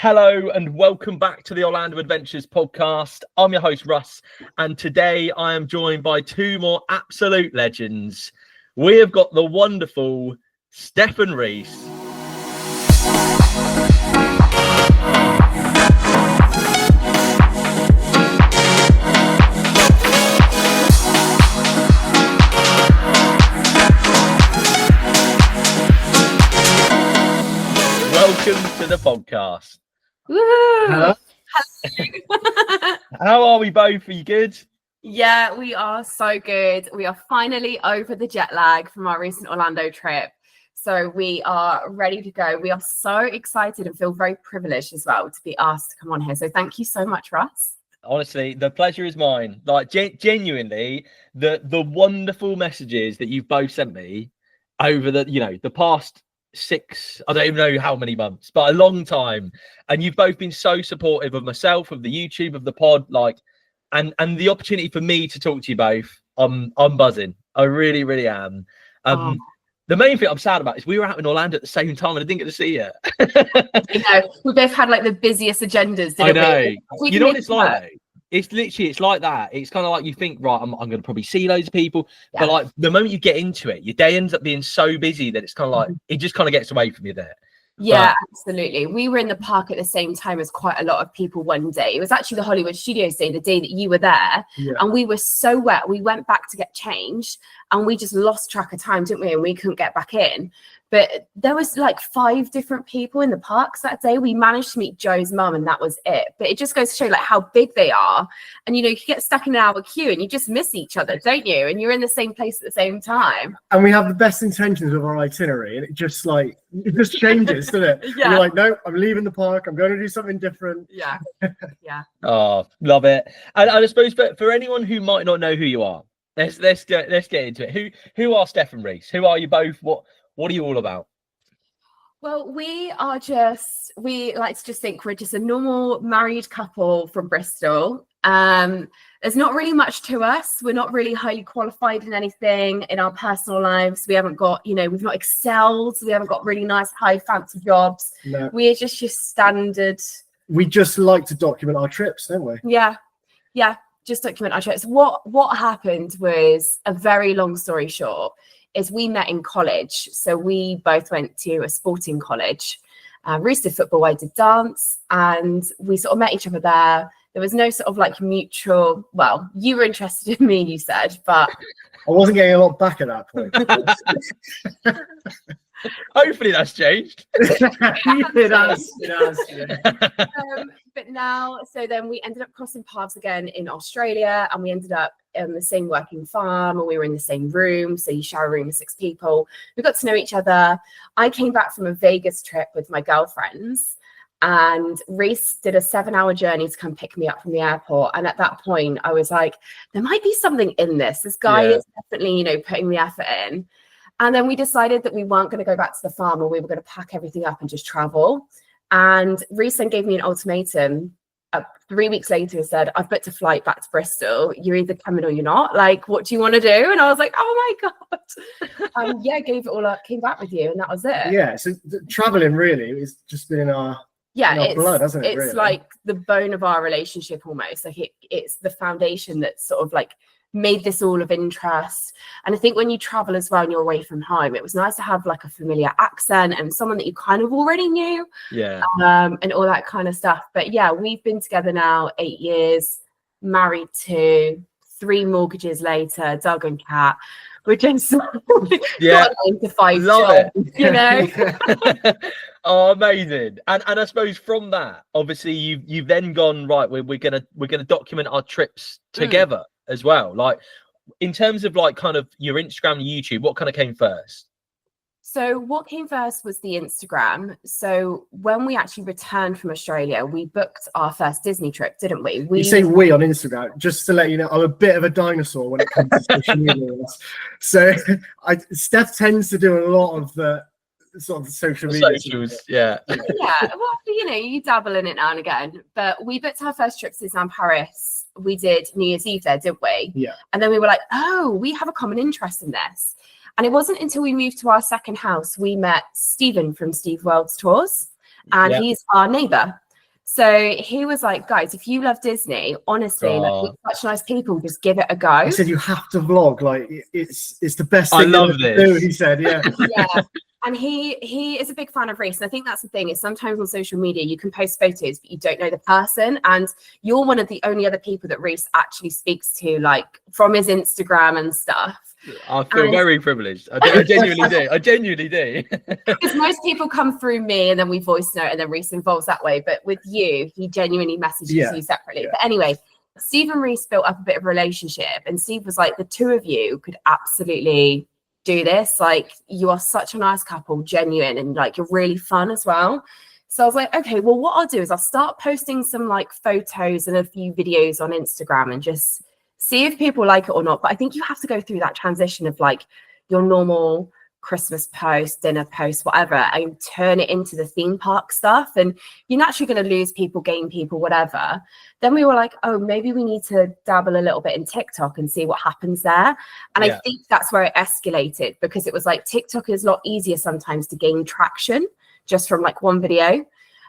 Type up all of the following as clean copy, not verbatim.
Hello and welcome back to the Orlando Adventures podcast. I'm your host, Russ, and today I am joined by two more absolute legends. We have got the wonderful Steph and Rhys. Welcome to the podcast. Hello. How are we both? Are you good? Yeah, we are so good. We are finally over the jet lag from our recent Orlando trip. So we are ready to go. We are so excited and feel very privileged as well to be asked to come on here. So thank you so much, Russ. Honestly, the pleasure is mine. Like genuinely, the wonderful messages that you've both sent me over the past 6, I don't even know how many months, but a long time. And you've both been so supportive of myself, of the YouTube, of the pod, and the opportunity for me to talk to you both. I'm buzzing. I really, really am. The main thing I'm sad about is we were out in Orlando at the same time and I didn't get to see you. We both had like the busiest agendas. I know. We You know what it's like though? It's like that. It's kind of like you think, right, I'm going to probably see loads of people. Yeah. But like the moment you get into it, your day ends up being so busy that it's kind of like, it just kind of gets away from you there. Yeah, absolutely. We were in the park at the same time as quite a lot of people one day. It was actually the Hollywood Studios day, the day that you were there. Yeah. And we were so wet. We went back to get changed and we just lost track of time, didn't we? And we couldn't get back in. But there was like 5 different people in the parks that day. We managed to meet Joe's mum and that was it. But it just goes to show like how big they are. And, you get stuck in an hour queue and you just miss each other, don't you? And you're in the same place at the same time. And we have the best intentions of our itinerary. And it just changes, doesn't it? Yeah. You're like, no, I'm leaving the park. I'm going to do something different. Yeah. Yeah. Oh, love it. And I suppose for anyone who might not know who you are, let's get into it. Who are Steph and Rhys? Who are you both? What are you all about? Well, we like to just think we're just a normal married couple from Bristol. There's not really much to us. We're not really highly qualified in anything in our personal lives. We haven't got, we've not excelled. We haven't got really nice, high fancy jobs. No. We're just your standard. We just like to document our trips, don't we? Yeah. Yeah. Just document our trips. What happened was, a very long story short, is we met in college. So we both went to a sporting college. Rhys did football, I did dance, and we sort of met each other there. There was no sort of like mutual, well, you were interested in me, you said, but I wasn't getting a lot back at that point. Hopefully that's changed. It has. Yeah. But now, so then we ended up crossing paths again in Australia, and we ended up in the same working farm, and we were in the same room. So you share a room with 6 people. We got to know each other. I came back from a Vegas trip with my girlfriends, and Rhys did a 7-hour journey to come pick me up from the airport. And at that point, I was like, there might be something in this. This guy is definitely, putting the effort in. And then we decided that we weren't going to go back to the farm, and we were going to pack everything up and just travel. And Rhys then gave me an ultimatum. 3 weeks later, he said, I've booked a flight back to Bristol. You're either coming or you're not. Like, what do you want to do? And I was like, oh my God. Gave it all up, came back with you, and that was it. Yeah, so traveling really is just been in our blood, hasn't it? It's really? Like the bone of our relationship almost. Like it's the foundation that sort of like made this all of interest. And I think when you travel as well and you're away from home, it was nice to have like a familiar accent and someone that you kind of already knew. Yeah. And all that kind of stuff. But yeah, we've been together now 8 years, married to 3 mortgages later, dog and cat. We're just got 9 to 5 Love jobs, it. Oh, amazing. And I suppose from that, obviously you've then gone, right, we're gonna document our trips together as well. Like in terms of like kind of your Instagram and YouTube, what kind of came first? So what came first was the Instagram. So when we actually returned from Australia, we booked our first Disney trip, didn't we? You say we on Instagram, just to let you know, I'm a bit of a dinosaur when it comes to social media. So Steph tends to do a lot of the sort of social media. Socials, yeah. Yeah, well, you dabble in it now and again. But we booked our first trip to Disneyland Paris. We did New Year's Eve there, didn't we? Yeah. And then we were like, oh, we have a common interest in this. And it wasn't until we moved to our second house, we met Stephen from Steve World's Tours, and he's our neighbour. So he was like, guys, if you love Disney, honestly, like we're such nice people, just give it a go. He said you have to vlog, like it's the best I thing love to this. do. He said, yeah. Yeah. And he is a big fan of Rhys. And I think that's the thing, is sometimes on social media you can post photos, but you don't know the person. And you're one of the only other people that Rhys actually speaks to, like from his Instagram and stuff. I feel very privileged. I genuinely do. I genuinely do. Because most people come through me and then we voice note and then Rhys involves that way. But with you, he genuinely messages you separately. Yeah. But anyway, Steve and Rhys built up a bit of a relationship. And Steve was like, the two of you could absolutely do this. Like, you are such a nice couple, genuine, and like you're really fun as well. So I was like, okay, well, what I'll do is I'll start posting some like photos and a few videos on Instagram and just see if people like it or not. But I think you have to go through that transition of like your normal Christmas post, dinner post, whatever, and turn it into the theme park stuff. And you're naturally going to lose people, gain people, whatever. Then we were like, oh, maybe we need to dabble a little bit in TikTok and see what happens there. And I think that's where it escalated, because it was like TikTok is a lot easier sometimes to gain traction just from like one video.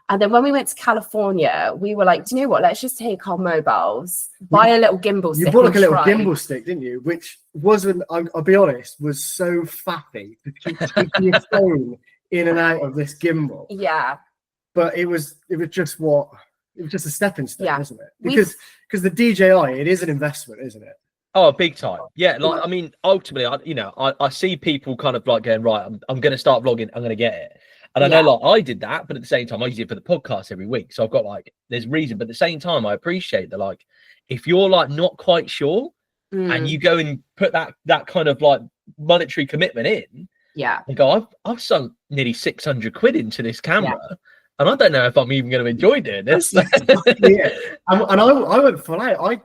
And then when we went to California, we were like, do you know what? Let's just take our mobiles, buy a little gimbal stick. You bought like a little gimbal stick, didn't you? Which wasn't, I'll be honest, was so faffy to keep taking your phone in and out of this gimbal. Yeah. But it was just a stepping stone, wasn't it? Because the DJI, it is an investment, isn't it? Oh, big time. Yeah. Like, I mean, ultimately, I see people kind of like going, right, I'm going to start vlogging. I'm going to get it. And I know like I did that, but at the same time, I use it for the podcast every week. So I've got like, there's reason, but at the same time, I appreciate that, like, if you're like not quite sure and you go and put that kind of like monetary commitment in, and go, I've sunk nearly 600 quid into this camera. And I don't know if I'm even going to enjoy doing this. And I went full out.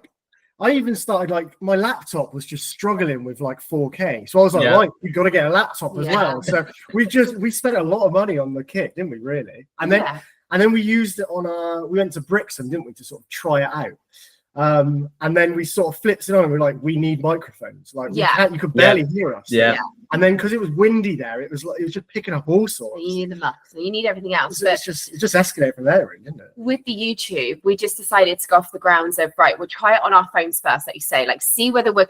I even started, like, my laptop was just struggling with like 4K. So I was like, right, you've got to get a laptop as well. So we spent a lot of money on the kit, didn't we, really? And then we used it on we went to Brixham, didn't we, to sort of try it out. And then we sort of flipped it on and we're like, we need microphones. Like, you could barely hear us. And then because it was windy there, it was just picking up all sorts. You need the mux, and you need everything else. It just escalated from there, really, didn't it? With the YouTube, we just decided to go off the grounds of, right, we'll try it on our phones first, like you say, like see whether we're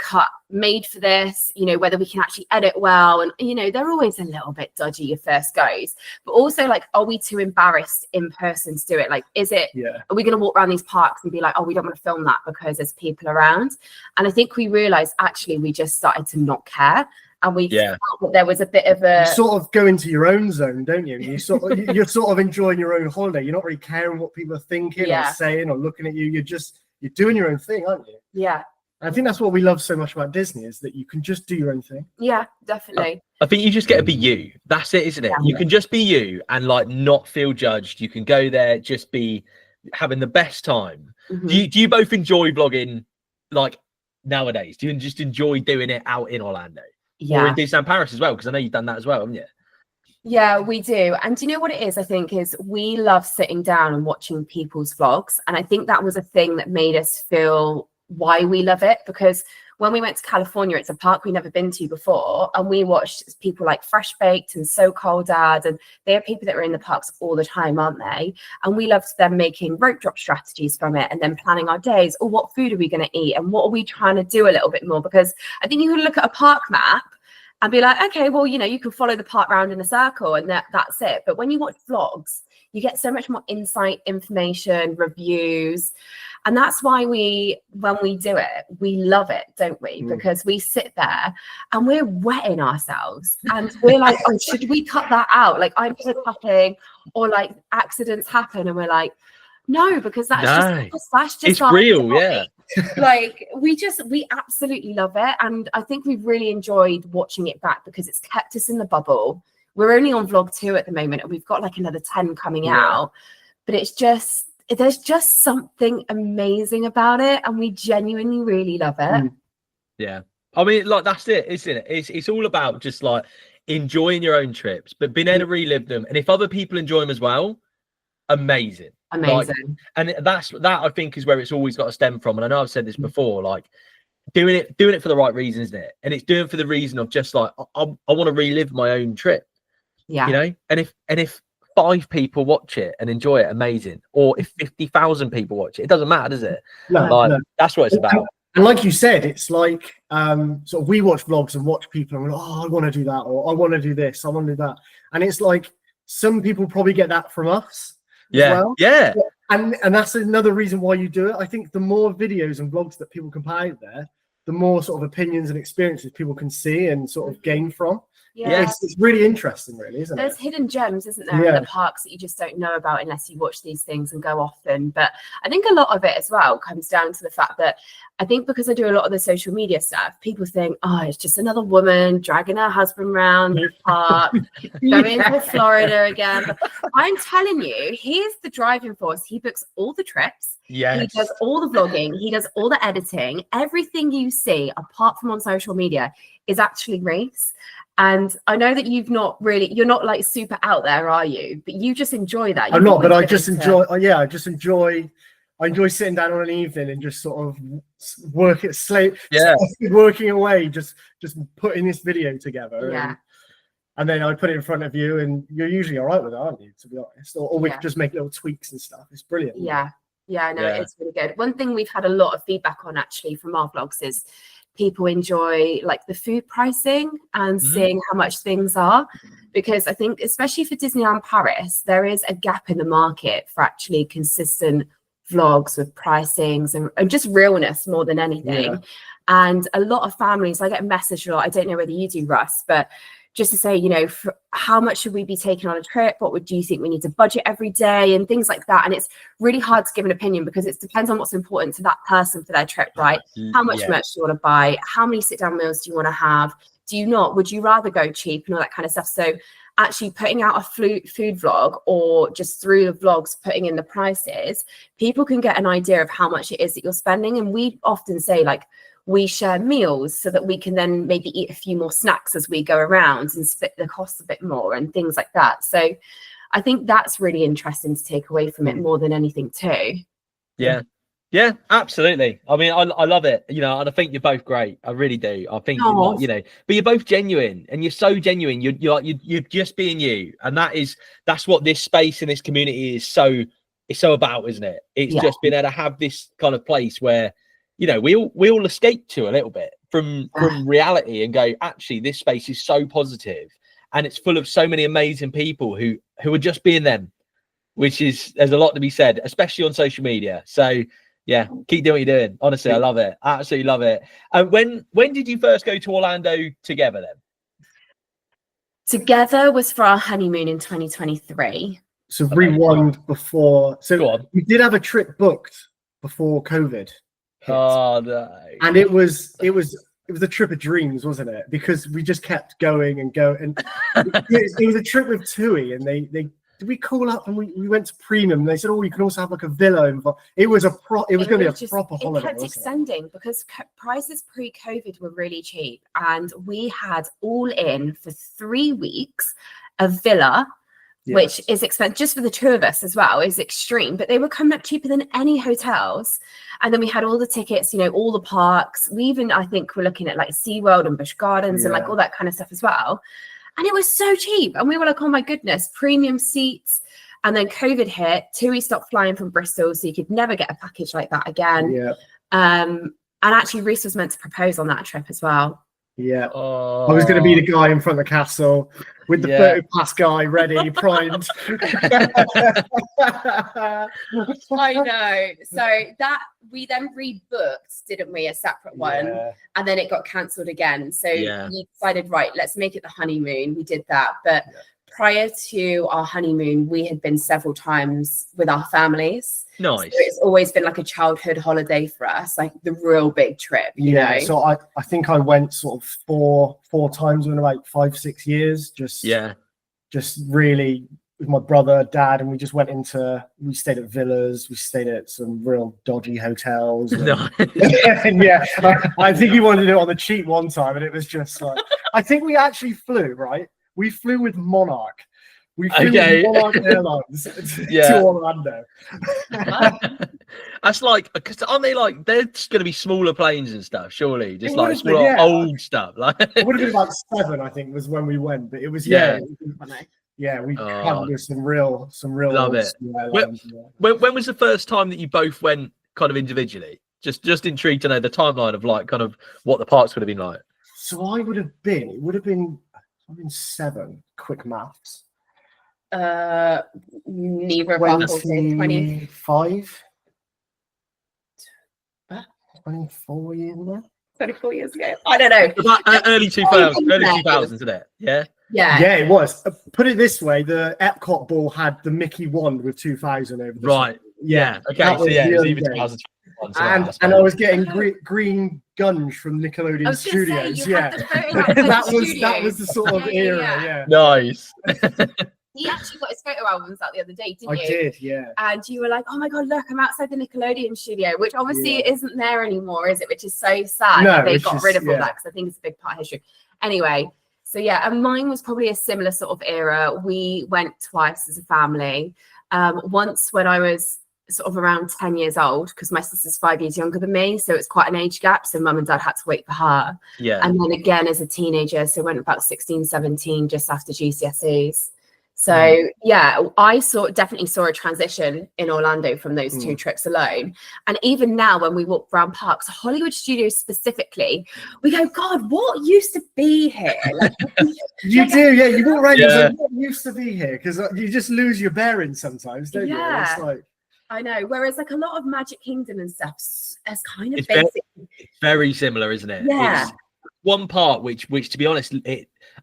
made for this, whether we can actually edit well. And, they're always a little bit dodgy your first goes, but also like, are we too embarrassed in person to do it? Like, are we going to walk around these parks and be like, oh, we don't want to film that because there's people around? And I think we realized actually we just started to not care. And we felt that there was a bit of a... You sort of go into your own zone, don't you? You're sort of enjoying your own holiday. You're not really caring what people are thinking or saying or looking at you. You're doing your own thing, aren't you? Yeah. And I think that's what we love so much about Disney, is that you can just do your own thing. Yeah, definitely. I think you just get to be you. That's it, isn't it? You can just be you and like not feel judged. You can go there, just be having the best time. Do you both enjoy vlogging like nowadays? Do you just enjoy doing it out in Orlando? Or in Disneyland Paris as well, because I know you've done that as well, haven't you? Yeah, we do. And do you know what it is? I think is we love sitting down and watching people's vlogs. And I think that was a thing that made us feel why we love it, because when we went to California, it's a park we've never been to before, and we watched people like Fresh Baked and So Cold Dad, and they are people that are in the parks all the time, aren't they? And we loved them making rope drop strategies from it, and then planning our days. Or what food are we going to eat, and what are we trying to do a little bit more? Because I think you can look at a park map and be like, okay, well, you can follow the park round in a circle and that's it. But when you watch vlogs, you get so much more insight, information, reviews. And that's why when we do it, we love it, don't we? Because we sit there and we're wetting ourselves and we're like, oh, should we cut that out? Like, I'm just cutting, or like accidents happen and we're like, no, because that's just it's real, Like, we absolutely love it. And I think we've really enjoyed watching it back because it's kept us in the bubble. We're only on vlog 2 at the moment, and we've got like another 10 coming out. But there's just something amazing about it, and we genuinely really love it. Yeah. I mean, like, that's it, isn't it? It's all about just like enjoying your own trips, but being able to relive them. And if other people enjoy them as well, amazing. Like, and that I think is where it's always got to stem from. And I know I've said this before, like doing it for the right reason, isn't it? And it's doing it for the reason of just like I want to relive my own trip. And if 5 people watch it and enjoy it, amazing. Or if 50,000 people watch it, it doesn't matter, does it? No. That's what it's about. And like you said, it's like sort of we watch vlogs and watch people and we're like, oh, I want to do that, or I want to do this, I want to do that. And it's like some people probably get that from us. Yeah. As well. Yeah. And that's another reason why you do it. I think the more videos and vlogs that people can put out there, the more sort of opinions and experiences people can see and sort of gain from. Yeah. It's really interesting, really, isn't There's it? hidden gems, isn't there, in the parks that you just don't know about unless you watch these things and go often. But I think a lot of it as well comes down to the fact that I think because I do a lot of the social media stuff, people think, oh, it's just another woman dragging her husband around the park, going to Florida again. But I'm telling you, he is the driving force. He books all the trips. Yes. He does all the vlogging. He does all the editing. Everything you see, apart from on social media, is actually Rhys. And I know that you're not like super out there, are you? But you just enjoy that. I'm not, but I just enjoy. I enjoy sitting down on an evening and just sort of working away, just putting this video together. Yeah. And then I put it in front of you, and you're usually all right with it, aren't you? To be honest, or we could just make little tweaks and stuff. It's brilliant. Yeah, no, it's really good. One thing we've had a lot of feedback on actually from our vlogs is people enjoy like the food pricing and seeing how much things are, because I think especially for Disneyland Paris, there is a gap in the market for actually consistent vlogs with pricings and just realness more than anything. And a lot of families, I get a message a lot, I don't know whether you do, Russ, but just to say, you know, how much should we be taking on a trip? What would you think we need to budget every day and things like that? And it's really hard to give an opinion because it depends on what's important to that person for their trip, right? How much merch do you want to buy? How many sit-down meals do you want to have? Do you not? Would you rather go cheap and all that kind of stuff? So actually putting out a food vlog or just through the vlogs, putting in the prices, people can get an idea of how much it is that you're spending. And we often say like, we share meals so that we can then maybe eat a few more snacks as we go around and split the costs a bit more and things like that. So I think that's really interesting to take away from it more than anything too. Yeah, absolutely. I mean, I love it, you know, and I think you're both great. I really do. I think, you know, but you're both genuine, and you're so genuine. You're just being you. And that's what this space and this community is so about, isn't it? It's just being able to have this kind of place where, you know, we all escape to a little bit from reality and go, actually, this space is so positive and it's full of so many amazing people who are just being them, there's a lot to be said, especially on social media. So yeah, keep doing what you're doing. Honestly, I love it. Absolutely love it. And when did you first go to Orlando together then? Together was for our honeymoon in 2023. So rewind before. So we did have a trip booked before COVID. Oh no! And it was a trip of dreams, wasn't it? Because we just kept going and going. And it was a trip with TUI, and they did we call up and we went to Premium. And they said, "Oh, you can also have like a villa." And it was going to be a proper holiday. It kept extending because prices pre-COVID were really cheap, and we had all in for 3 weeks a villa. Which is expensive just for the two of us as well, is extreme, but they were coming up cheaper than any hotels. And then we had all the tickets, you know, all the parks. We even, I think, were looking at like SeaWorld and Busch Gardens and like all that kind of stuff as well. And it was so cheap. And we were like, oh my goodness, premium seats. And then COVID hit, TUI stopped flying from Bristol, so you could never get a package like that again. And actually Rhys was meant to propose on that trip as well. I was going to be the guy in front of the castle with the photo pass guy ready, primed. I know. So that we then rebooked, didn't we, a separate one, and then it got cancelled again. So we decided, right, let's make it the honeymoon. We did that, but prior to our honeymoon, we had been several times with our families. Nice. So it's always been like a childhood holiday for us, like the real big trip. You know? So I think I went sort of four times in about 5-6 years. Just really with my brother, dad, and we just we stayed at villas, we stayed at some real dodgy hotels. And, I think he wanted to do it on the cheap one time, and it was just like, I think we actually flew, right? We flew with Monarch. We flew with Monarch Airlines to Orlando. That's like, because aren't they like, they're just going to be smaller planes and stuff, surely? Just like been, smaller old stuff. Like it would have been like 7, I think, was when we went, but it was Yeah, we Oh. come with some real Love it. When was the first time that you both went kind of individually? Just intrigued to know the timeline of like kind of what the parks would have been like. So it would have been 7. Quick maths. Neither of us will say 25. 24 years ago. 24 years ago. I don't know. Early 2000s, isn't it? Yeah. Yeah, it was. Put it this way: the Epcot ball had the Mickey wand with 2000 over the right. side. Yeah. Okay. So yeah, it was even 2001. And I was getting green gunge from Nickelodeon Studios. That was the sort of era. Yeah. Nice. He actually got his photo albums out the other day, didn't you? I did, yeah. And you were like, "Oh my god, look! I'm outside the Nickelodeon studio," which obviously isn't there anymore, is it? Which is so sad. No, they got rid of all that because I think it's a big part of history. Anyway, so yeah, and mine was probably a similar sort of era. We went twice as a family. Once when I was sort of around 10 years old, because my sister's 5 years younger than me, so it's quite an age gap. So mum and dad had to wait for her. Yeah. And then again as a teenager, so went about 16, 17, just after GCSEs. So yeah, I definitely saw a transition in Orlando from those 2 trips alone. And even now when we walk around parks, Hollywood Studios specifically, we go, God, what used to be here? Like, you do, yeah. You walk around, you're like, what used to be here? Because you just lose your bearings sometimes, don't you? It's like, I know. Whereas like a lot of Magic Kingdom and stuff is kind of it's basic. Very similar, isn't it? Yeah. It's one part which to be honest,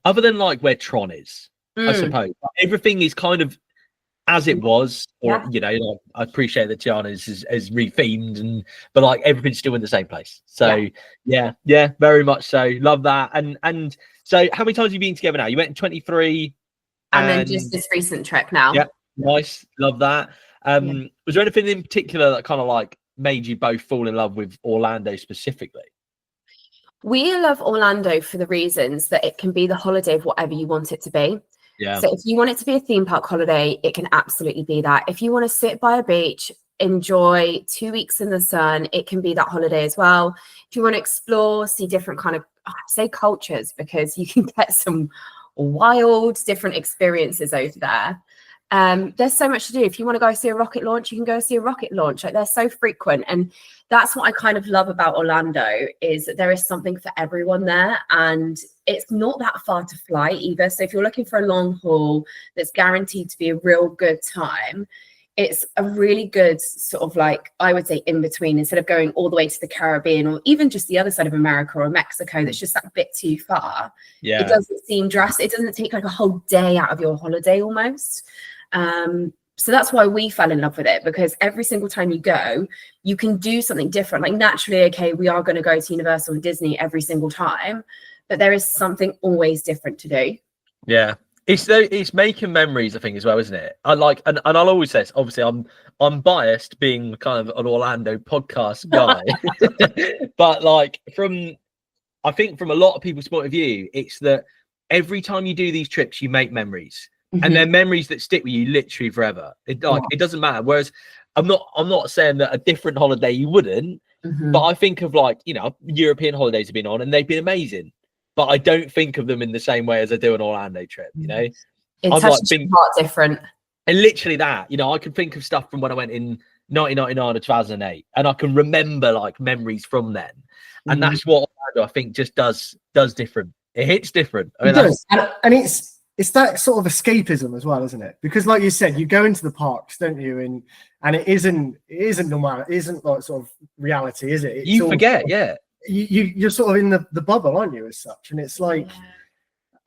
other than like where Tron is, I suppose everything is kind of as it was, or you know, like, I appreciate that Tiana is rethemed, but like everything's still in the same place. So yeah, very much so. Love that. And so, how many times have you been together now? You went in 23, and then just this recent trip now. Yeah, nice. Love that. Was there anything in particular that kind of like made you both fall in love with Orlando specifically? We love Orlando for the reasons that it can be the holiday of whatever you want it to be. Yeah. So if you want it to be a theme park holiday, it can absolutely be that. If you want to sit by a beach, enjoy 2 weeks in the sun, it can be that holiday as well. If you want to explore, see different kind of, say cultures, because you can get some wild different experiences over there. There's so much to do. If you want to go see a rocket launch, you can go see a rocket launch. Like, they're so frequent, and that's what I kind of love about Orlando, is that there is something for everyone there, and it's not that far to fly either. So if you're looking for a long haul that's guaranteed to be a real good time, it's a really good sort of, like, I would say, in between. Instead of going all the way to the Caribbean or even just the other side of America or Mexico, that's just that bit too far. Yeah, it doesn't seem drastic. It doesn't take like a whole day out of your holiday almost. So that's why we fell in love with it, because every single time you go, you can do something different. Like, naturally, okay, we are going to go to Universal and Disney every single time, but there is something always different to do. Yeah, it's making memories, I think, as well, isn't it? I like, and I'll always say this, obviously I'm biased being kind of an Orlando podcast guy, but like, I think from a lot of people's point of view, it's that every time you do these trips, you make memories. And they're memories that stick with you literally forever. It doesn't matter. Whereas I'm not saying that a different holiday you wouldn't, but I think of, like, you know, European holidays have been on and they've been amazing, but I don't think of them in the same way as I do an Orlando trip. You know, it's such a part different. And literally that, you know, I can think of stuff from when I went in 1999 or 2008, and I can remember like memories from then. And that's what Orlando, I think, just does different. It hits different. I mean, it does. And it's that sort of escapism as well, isn't it? Because, like you said, you go into the parks, don't you? And it isn't normal. It isn't like sort of reality, is it? You forget, yeah. You're sort of in the bubble, aren't you, as such? And it's like,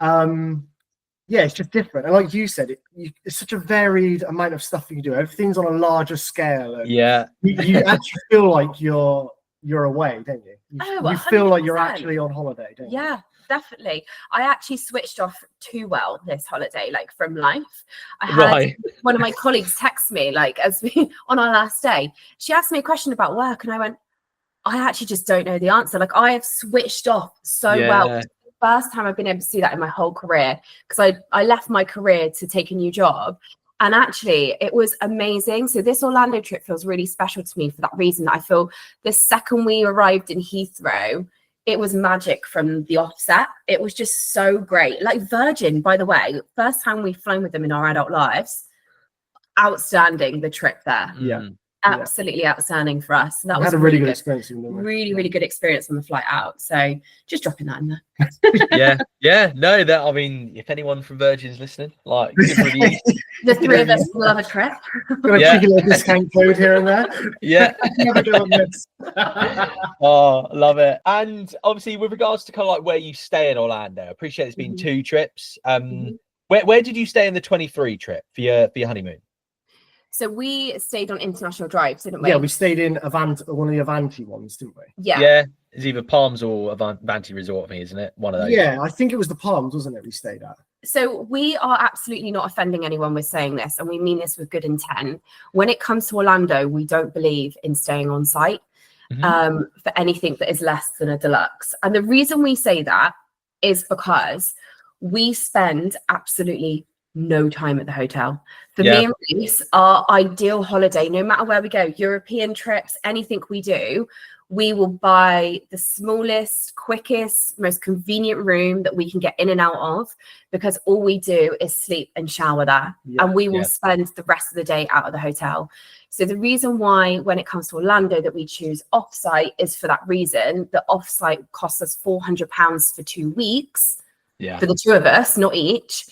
it's just different. And like you said, it's such a varied amount of stuff you can do. Everything's on a larger scale. And you actually feel like you're away, don't you? You feel like you're actually on holiday, don't you? Yeah. Definitely. I actually switched off too well this holiday, like, from life. I had one of my colleagues text me, like, on our last day. She asked me a question about work, and I went, I actually just don't know the answer. Like, I have switched off so well. It's the first time I've been able to do that in my whole career, because I left my career to take a new job. And actually, it was amazing. So this Orlando trip feels really special to me for that reason. I feel the second we arrived in Heathrow, it was magic from the offset. It was just so great. Like Virgin, by the way, first time we've flown with them in our adult lives, outstanding, the trip there. Yeah. Absolutely outstanding for us. That We was had a really good experience. really good experience on the flight out. So just dropping that in there. yeah. No, that, I mean, if anyone from Virgin's listening, like, give reviews. The three of us will have a trip. Got a cheeky little discount code here and there. Yeah. Never do on this. Oh, love it. And obviously, with regards to kind of like where you stay in Orlando, I appreciate it's been 2 trips. Where did you stay in the 23 trip for your honeymoon? So we stayed on International Drive, didn't we? Yeah, we stayed in one of the Avanti ones, didn't we? Yeah. It's either Palms or Avanti Resort for me, isn't it? One of those. Yeah, I think it was the Palms, wasn't it? We stayed at. So we are absolutely not offending anyone with saying this, and we mean this with good intent. When it comes to Orlando, we don't believe in staying on site for anything that is less than a deluxe. And the reason we say that is because we spend absolutely no time at the hotel. For me and Rhys, our ideal holiday, no matter where we go, European trips, anything we do, we will buy the smallest, quickest, most convenient room that we can get in and out of, because all we do is sleep and shower there. And we will spend the rest of the day out of the hotel. So the reason why, when it comes to Orlando, that we choose offsite is for that reason. The offsite costs us £400 for 2 weeks for the 2 of us, not each.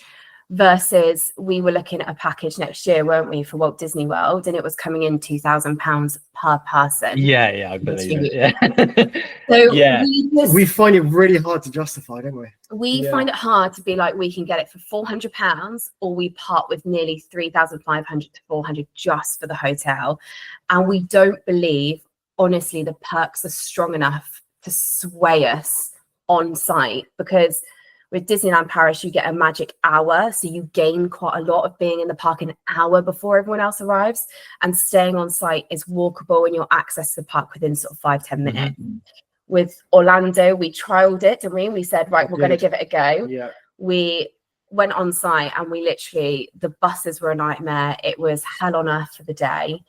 Versus we were looking at a package next year, weren't we, for Walt Disney World, and it was coming in £2,000 per person. I believe it. So we find it really hard to justify, don't we? We find it hard to be like, we can get it for £400, or we part with nearly 3,500 to 400 just for the hotel. And we don't believe, honestly, the perks are strong enough to sway us on site, because with Disneyland Paris, you get a magic hour. So you gain quite a lot of being in the park an hour before everyone else arrives. And staying on site is walkable, and you'll access the park within sort of 5-10 minutes. With Orlando, we trialed it, didn't we? We said, right, we're going to give it a go. Yeah. We went on site, and we literally, the buses were a nightmare. It was hell on earth for the day.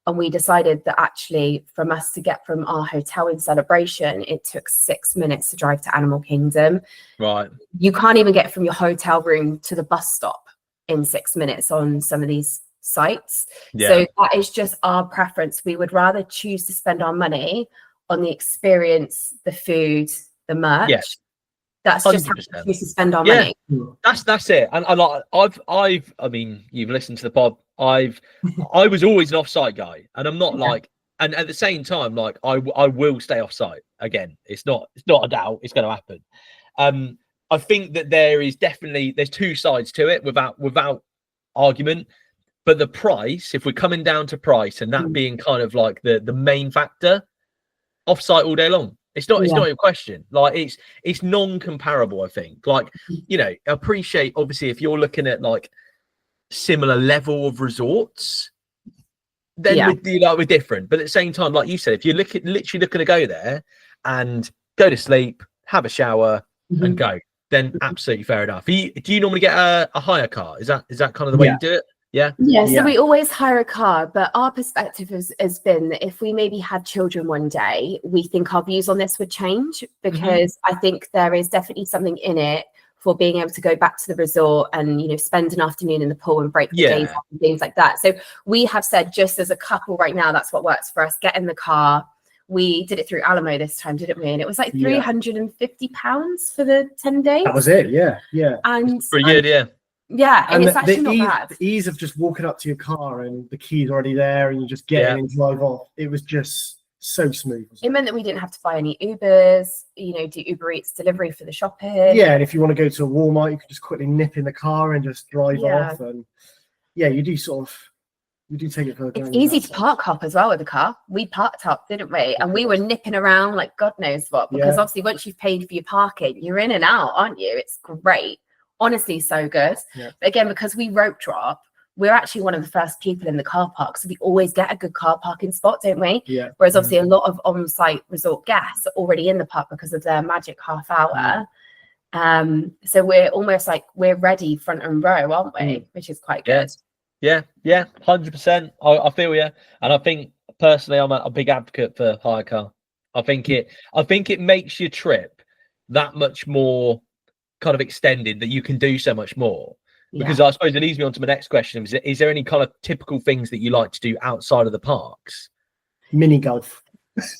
And we decided that actually, from us to get from our hotel in Celebration, it took 6 minutes to drive to Animal Kingdom. Right. You can't even get from your hotel room to the bus stop in 6 minutes on some of these sites. So that is just our preference. We would rather choose to spend our money on the experience, the food, the merch. That's 100%. Just how we choose to spend our money. That's it. And like I mean, you've listened to the pod. I was always an off-site guy, and I'm not like, and at the same time, like I will stay off-site. Again, it's not a doubt, it's going to happen. I think that there's 2 sides to it without argument. But the price, if we're coming down to price, and that being kind of like the main factor, off-site all day long. It's not a question. Like it's non-comparable, I think. Like, appreciate, obviously, if you're looking at like similar level of resorts, then we're different. But at the same time, like you said, if you're literally looking to go there and go to sleep, have a shower and go, then absolutely fair enough. Do you normally get a hire car? Is that kind of the way you do it? So we always hire a car, but our perspective has been that if we maybe had children one day, we think our views on this would change, because I think there is definitely something in it for being able to go back to the resort and spend an afternoon in the pool and break the days up and things like that. So we have said, just as a couple right now, that's what works for us. Get in the car. We did it through Alamo this time, didn't we? And it was like £350 for the 10 days. That was it. Yeah. And pretty good. And it's actually not bad. The ease of just walking up to your car and the key's already there and you just get in and drive off. It was just so smooth. It meant that we didn't have to buy any Ubers, do Uber Eats delivery for the shopping. Yeah, and if you want to go to a Walmart, you can just quickly nip in the car and just drive off. And you do take it for a It's easy to park up as well with the car. We parked up, didn't we? And we were nipping around like God knows what, because obviously once you've paid for your parking, you're in and out, aren't you? It's great. Honestly, so good. But again, because we rope drop, we're actually one of the first people in the car park. So we always get a good car parking spot, don't we? Whereas obviously a lot of on-site resort guests are already in the park because of their magic half hour. So we're almost like we're ready front and row, aren't we? Which is quite good. Yeah, 100%. I feel you. And I think personally, I'm a big advocate for hire car. I think it makes your trip that much more kind of extended, that you can do so much more. Because I suppose it leads me on to my next question. Is there any kind of typical things that you like to do outside of the parks? Mini golf.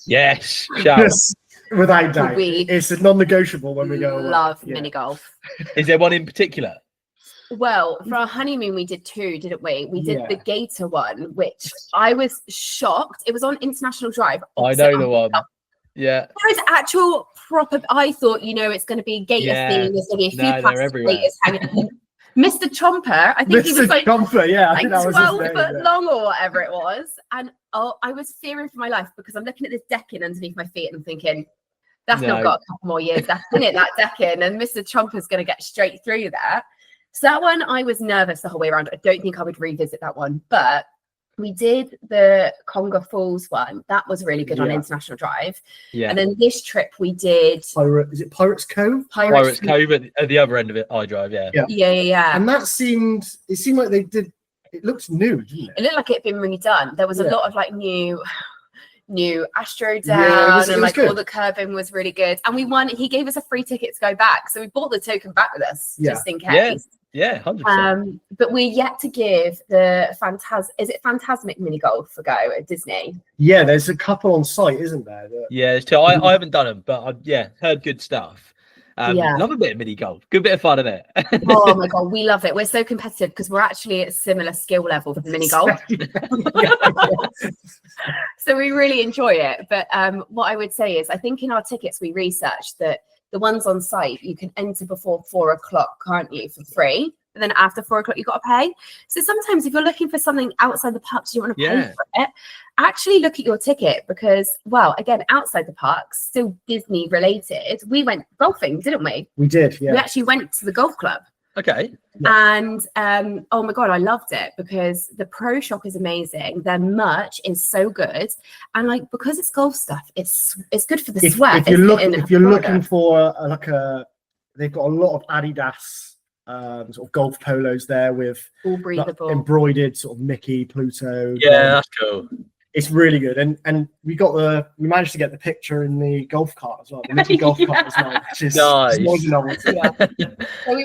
Yes, shout. Without doubt. It's a non-negotiable when we go away. Love mini golf. Is there one in particular? Well, for our honeymoon, we did 2, didn't we? We did the Gator one, which I was shocked. It was on International Drive. I know the one. Yeah. There is actual proper. I thought, it's going to be Gator theme. There's going to be a few plastic Gators hanging. Mr. Chomper, I think he was like, Chomper, yeah, like 12 foot long or whatever it was. And I was fearing for my life because I'm looking at this decking underneath my feet and I'm thinking, that's not got a couple more years left in it, that decking. And Mr. Chomper's going to get straight through there. So that one, I was nervous the whole way around. I don't think I would revisit that one. But we did the Conga Falls one. That was really good on International Drive. Yeah. And then this trip we did. Is it Pirates Cove? Pirates Cove at the other end of it, I Drive, Yeah. And it seemed like they did, it looked new, didn't it? It looked like it had been redone. There was a lot of like new Astro down and like all the curving was really good. And we won. He gave us a free ticket to go back. So we bought the token back with us just in case. Yeah, 100%. But we're yet to give the Phantasmic mini golf a go at Disney. Yeah, there's a couple on site, isn't there? Yeah, there's 2. I haven't done them, but I've heard good stuff. Love a bit of mini golf. Good bit of fun, isn't it? Oh my god, we love it. We're so competitive because we're actually at a similar skill level for mini golf. So we really enjoy it. But what I would say is, I think in our tickets we researched that the ones on site you can enter before 4 o'clock, can't you, for free? But then after 4 o'clock, you've got to pay. So sometimes if you're looking for something outside the parks, you want to pay for it, actually look at your ticket because, well, again, outside the parks, still Disney related, we went golfing, didn't we? We did, yeah. We actually went to the golf club. Okay. And oh my god, I loved it because the pro shop is amazing. Their merch is so good, and like because it's golf stuff, it's good for the sweat. If you're looking for they've got a lot of Adidas sort of golf polos there with all breathable, like, embroidered sort of Mickey, Pluto. Yeah, that's cool. It's really good, and we managed to get the picture in the golf cart as well, the Mickey golf cart as well, which is nice. So we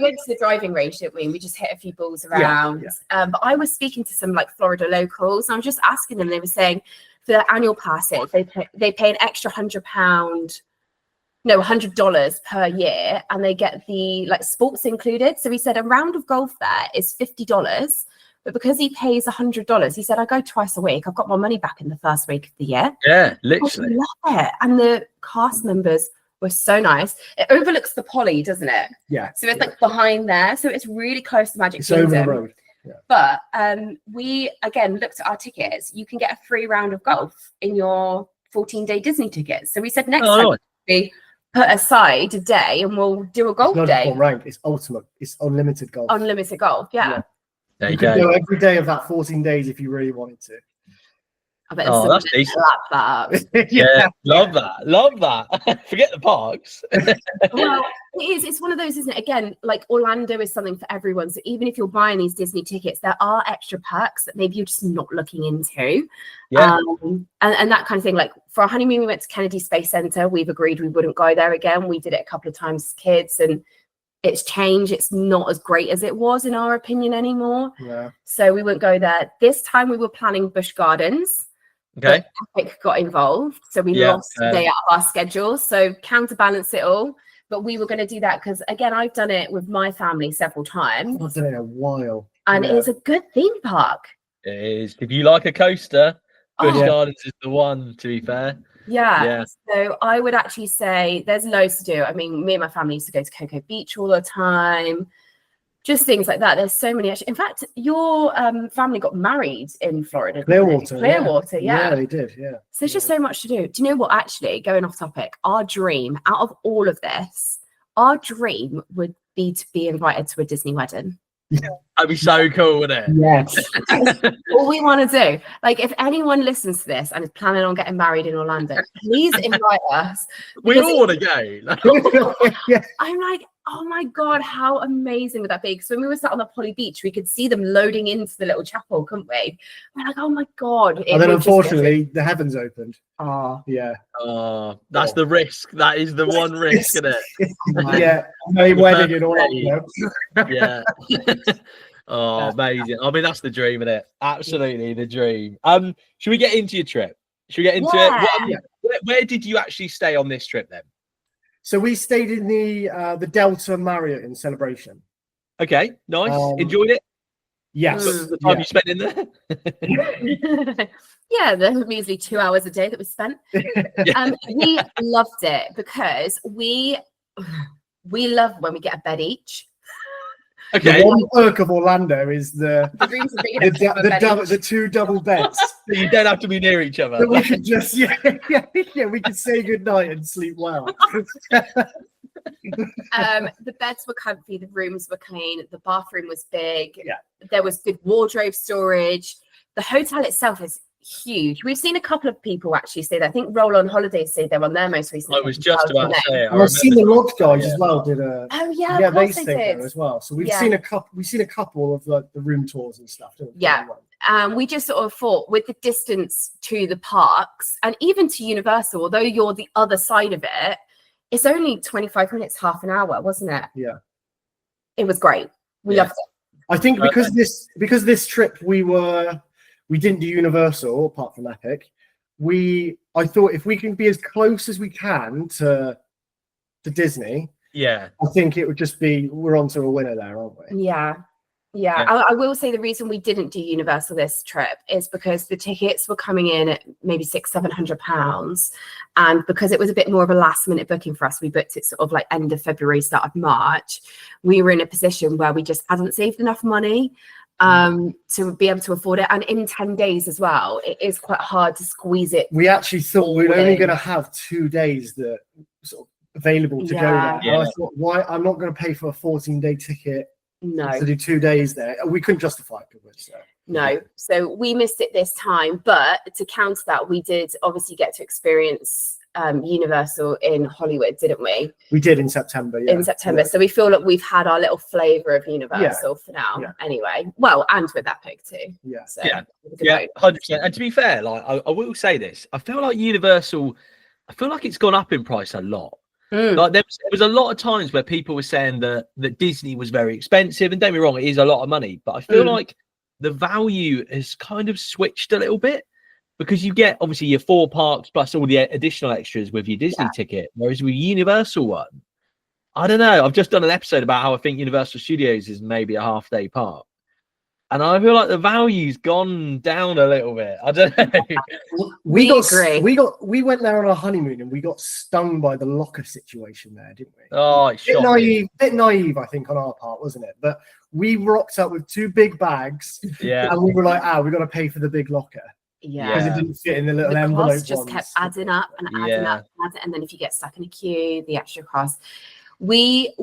went to the driving range, didn't we? And we just hit a few balls around. But I was speaking to some like Florida locals, and I was just asking them. They were saying for their annual passes, they pay an extra $100 per year, and they get the like sports included. So he said a round of golf there is $50. But because he pays $100, he said, I go twice a week. I've got my money back in the first week of the year. Yeah, literally. I love it. And the cast members were so nice. It overlooks the Poly, doesn't it? Yeah. So it's like behind there. So it's really close to Magic Kingdom. Kingdom. Over the road. Yeah. But we, again, looked at our tickets. You can get a free round of golf in your 14-day Disney tickets. So we said next time we put aside a day and we'll do a golf day. Rank. It's ultimate. It's unlimited golf. Unlimited golf, yeah. There you go every day of that 14 days if you really wanted to. I bet that's decent. Lap that up. Love that. Forget the parks. Well, it's one of those, isn't it? Again, like Orlando is something for everyone. So even if you're buying these Disney tickets, there are extra perks that maybe you're just not looking into. And that kind of thing. Like for our honeymoon, we went to Kennedy Space Center. We've agreed we wouldn't go there again. We did it a couple of times as kids, and it's changed. It's not as great as it was, in our opinion, anymore. Yeah. So we wouldn't go there. This time we were planning Busch Gardens. Okay. Epic got involved. So we lost a day out of our schedule. So counterbalance it all. But we were going to do that because, again, I've done it with my family several times. I've done it in a while. And it's a good theme park. It is. If you like a coaster, Busch Gardens is the one, to be fair. Yeah. So I would actually say there's loads to do. I mean, me and my family used to go to Cocoa Beach all the time. Just things like that. There's so many. In fact, your family got married in Florida. Clearwater, yeah. Yeah, they did, yeah. So there's just so much to do. Do you know what, actually, going off topic, our dream out of all of this, our dream would be to be invited to a Disney wedding. Yeah. That'd be so cool, wouldn't it? Yes. All we want to do, like, if anyone listens to this and is planning on getting married in Orlando, please invite us. We because all want to go. Yeah. I'm like, oh my God, how amazing would that be? Because when we were sat on the Poly Beach, we could see them loading into the little chapel, couldn't we? We're like, oh my God. And then unfortunately, the heavens opened. Oh, Yeah. Oh, that's the risk. That is the one risk, isn't it? Yeah. No wedding in Orlando. Yeah. Oh, amazing. I mean, that's the dream, isn't it? Absolutely the dream. Should we get into your trip? Should we get into it? Where did you actually stay on this trip then? So we stayed in the Delta Marriott in Celebration. Okay, nice. Enjoyed it? Yes. The time you spent in there? yeah, there was usually 2 hours a day that we spent. We loved it because we love when we get a bed each. Okay. The one perk of Orlando is the the 2 double beds. So you don't have to be near each other. So we could just we could say goodnight and sleep well. The beds were comfy, the rooms were clean, the bathroom was big. Yeah. There was good wardrobe storage. The hotel itself is huge. We've seen a couple of people actually stay there. I think Roll On Holidays stayed there on their most recent. I was just about to say it. I've seen the Lodge guys as well. Did a they stayed there as well. So we've seen a couple of the room tours and stuff. Yeah. We just sort of thought with the distance to the parks and even to Universal, although you're the other side of it, it's only 25 minutes, half an hour, wasn't it? Yeah. It was great. We loved it. I think because this trip we didn't do Universal apart from Epic. I thought if we can be as close as we can to Disney, I think it would just be we're on to a winner there, aren't we? Yeah. I will say the reason we didn't do Universal this trip is because the tickets were coming in at maybe £600-700, and because it was a bit more of a last minute booking for us, we booked it sort of like end of February, start of March. We were in a position where we just hadn't saved enough money to be able to afford it, and in 10 days as well, it is quite hard to squeeze it. We actually thought we were only going to have 2 days that sort of available to go there. And I thought, why? I'm not going to pay for a 14-day ticket. No. To do 2 days there. We couldn't justify it, could we? No. So we missed it this time. But to counter that, we did obviously get to experience Universal in Hollywood, didn't we? We did in September. Yeah. In September. Yeah. So we feel like we've had our little flavour of Universal for now. Yeah. Anyway. Well, and with Epic too. Yeah. So, 100%. And to be fair, like I will say this, I feel like Universal, it's gone up in price a lot. Like there was a lot of times where people were saying that Disney was very expensive, and don't get me wrong, it is a lot of money, but I feel like the value has kind of switched a little bit, because you get obviously your 4 parks plus all the additional extras with your Disney ticket, whereas with Universal one, I don't know, I've just done an episode about how I think Universal Studios is maybe a half-day park, and I feel like the value's gone down a little bit. I don't know. We went there on our honeymoon and we got stung by the locker situation there, didn't we? Oh, it's bit naive, I think, on our part, wasn't it? But we rocked up with 2 big bags, and we were like, we've got to pay for the big locker. Yeah, because it didn't fit in the little envelope. The cost just kept adding up and adding up, and then if you get stuck in a queue, the extra cost. We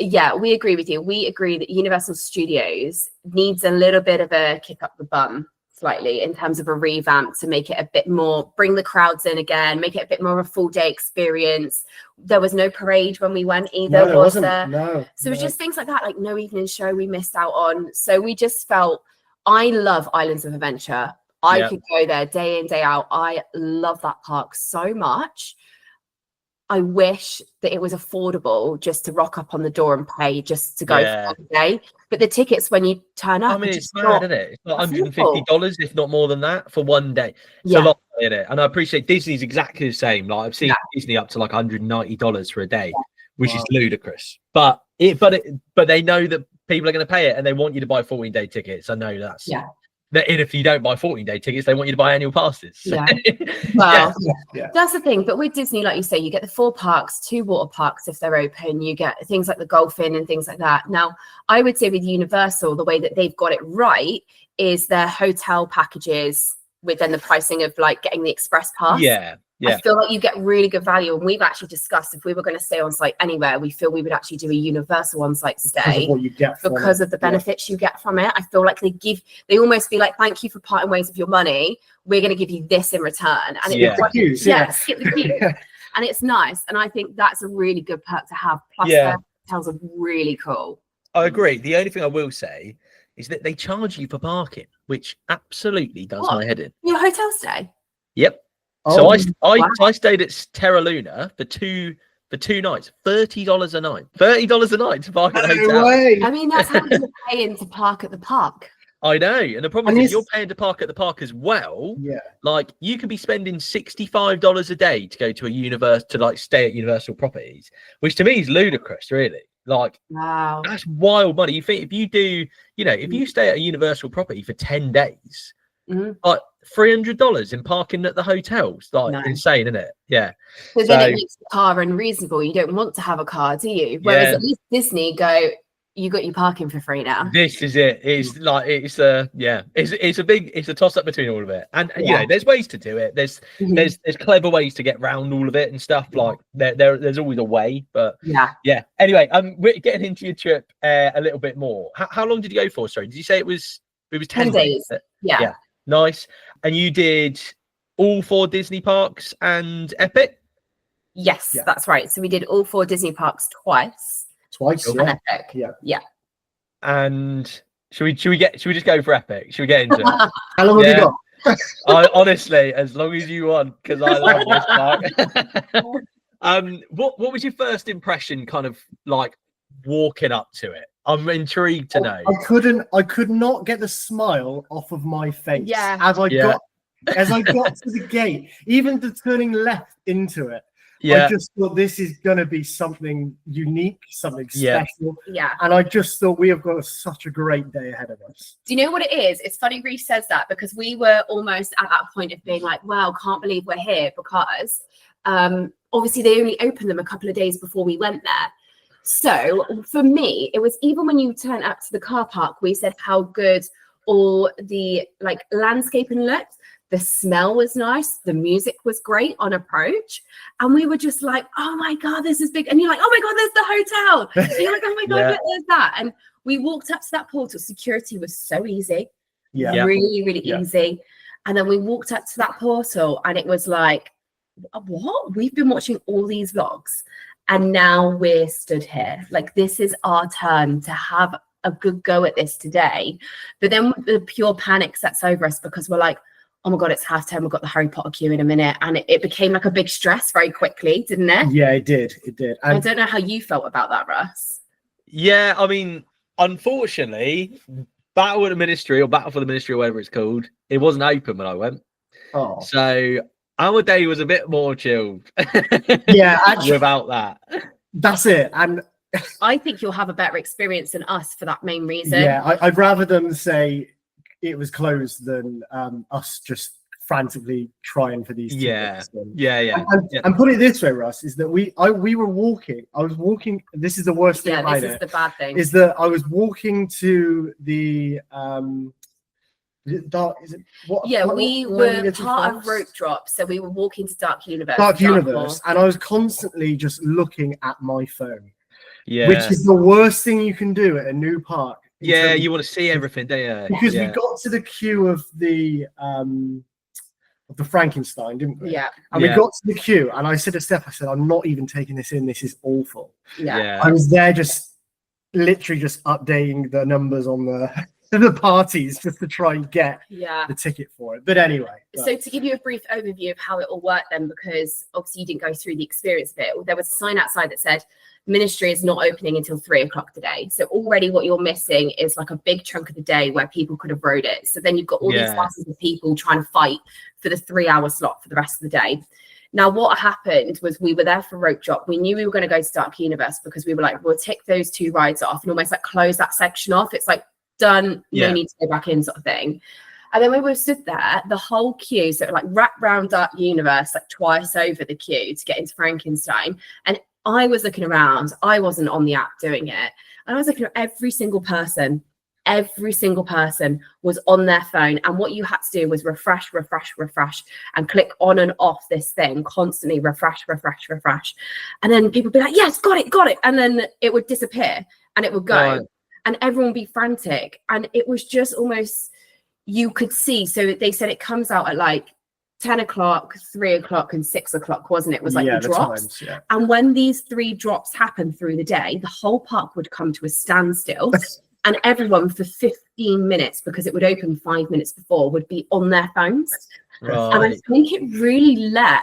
agree with you. We agree that Universal Studios needs a little bit of a kick up the bum slightly in terms of a revamp to make it a bit more, bring the crowds in again, make it a bit more of a full day experience. There was no parade when we went either, no, there wasn't. No. So it was just things like that, like no evening show we missed out on. So we just felt, I love Islands of Adventure. I could go there day in, day out. I love that park so much. I wish that it was affordable just to rock up on the door and pay just to go for one day. But the tickets, when you turn up, I mean, it's mad, isn't it? It's like $150, if not more than that, for one day. It's a lot, isn't it? And I appreciate Disney's exactly the same. Like I've seen Disney up to like $190 for a day, which is ludicrous. But they know that people are going to pay it, and they want you to buy 14-day tickets. I know that's that if you don't buy 14-day tickets, they want you to buy annual passes. So. Well, that's the thing. But with Disney, like you say, you get the 4 parks, 2 water parks if they're open. You get things like the golfing and things like that. Now, I would say with Universal, the way that they've got it right is their hotel packages with then the pricing of like getting the express pass. Yeah. I feel like you get really good value. And we've actually discussed if we were going to stay on site anywhere, we feel we would actually do a Universal on site stay what you get because of the benefits you get from it. I feel like they almost be like, thank you for parting ways with your money. We're going to give you this in return. And skip the queues. Skip the queue. And it's nice. And I think that's a really good perk to have. Plus, their hotels are really cool. I agree. The only thing I will say is that they charge you for parking, which absolutely does my head in. Your hotel stay? Yep. So I stayed at Terra Luna for two nights, $30 a night. $30 a night to park at the hotel. I mean, that's how you're paying to park at the park. I know, and the problem is if you're paying to park at the park as well. Yeah, like you could be spending $65 a day to go to stay at Universal properties, which to me is ludicrous, really. Like, wow, that's wild money. You think if you do, if you stay at a Universal property for 10 days, like $300 in parking at the hotels, like insane, isn't it? Yeah. So then it makes the car unreasonable. You don't want to have a car, do you? Whereas at least Disney you got your parking for free now. This is it. It's like it's a toss up between all of it, and there's ways to do it. There's clever ways to get around all of it and stuff. Like there's always a way, but yeah. Anyway, we're getting into your trip a little bit more. How long did you go for? Sorry, did you say it was 10 days? Yeah, nice. And you did all 4 Disney parks and Epic? Yes, that's right. So we did all 4 Disney parks twice. And Epic. Yeah. And should we just go for Epic? Should we get into it? How long have you got? Honestly, as long as you want, because I love this park. What was your first impression, kind of like walking up to it? I'm intrigued to know. I could not get the smile off of my face as I got to the gate, even to turning left into it. I just thought this is going to be something unique, something special. Yeah. And I just thought we have got such a great day ahead of us. Do you know what it is? It's funny Rhys says that because we were almost at that point of being like, wow, can't believe we're here because obviously they only opened them a couple of days before we went there. So for me, it was even when you turn up to the car park, we said how good all the landscaping looked. The smell was nice. The music was great on approach. And we were just like, oh my God, this is big. And you're like, oh my God, there's the hotel. And you're like, oh my God, look, there's that. And we walked up to that portal. Security was so easy. Yeah. Really, really easy. And then we walked up to that portal and it was like, what? We've been watching all these vlogs and now we're stood here. Like, this is our turn to have a good go at this today. But then the pure panic sets over us because we're like, oh my God, it's 10:30. We've got the Harry Potter queue in a minute. And it became like a big stress very quickly, didn't it? Yeah, it did. And I don't know how you felt about that, Russ. Yeah, I mean, unfortunately, Battle for the Ministry or whatever it's called, it wasn't open when I went. Oh. So our day was a bit more chilled. Yeah, actually, without that. That's it. And I think you'll have a better experience than us for that main reason. Yeah, I'd rather them say it was closed than us just frantically trying for these tickets. And put it this way, Russ, is that we were walking. I was walking. This is the worst thing about it. This is the bad thing. Is that I was walking to the we were part of Rope Drop, so we were walking to Dark Universe. And I was constantly just looking at my phone. Yeah, which is the worst thing you can do at a new park. Yeah, you want to see everything, don't you? Because we got to the queue of the Frankenstein, didn't we? Yeah. And we got to the queue, and I said to Steph, I said, I'm not even taking this in. This is awful. Yeah. I was there just literally just updating the numbers on the parties just to try and get the ticket for it. But anyway. So to give you a brief overview of how it all worked then, because obviously you didn't go through the experience bit, there was a sign outside that said, Ministry is not opening until 3:00 today. So already what you're missing is like a big chunk of the day where people could have rode it. So then you've got all these masses of people trying to fight for the 3-hour slot for the rest of the day. Now, what happened was we were there for Rope Drop. We knew we were going to go to Dark Universe because we were like, we'll tick those 2 rides off and almost like close that section off. It's like done, no need to go back in sort of thing. And then when we were stood there, the whole queue, so like wrapped round Dark Universe, like twice over the queue to get into Frankenstein. And I was looking around. I wasn't on the app doing it. And I was looking at every single person every single person was on their phone, and what you had to do was refresh, and click on and off this thing constantly, refresh, and then people would be like, yes, got it, and then it would disappear and it would go, Right. and everyone would be frantic, and it was just almost, you could see. So they said it comes out at like 10 o'clock, 3 o'clock, and 6 o'clock, wasn't it? It was like the drops. times, yeah. And when these 3 drops happened through the day, the whole park would come to a standstill, and everyone for 15 minutes, because it would open 5 minutes before, would be on their phones. Right. And I think it really let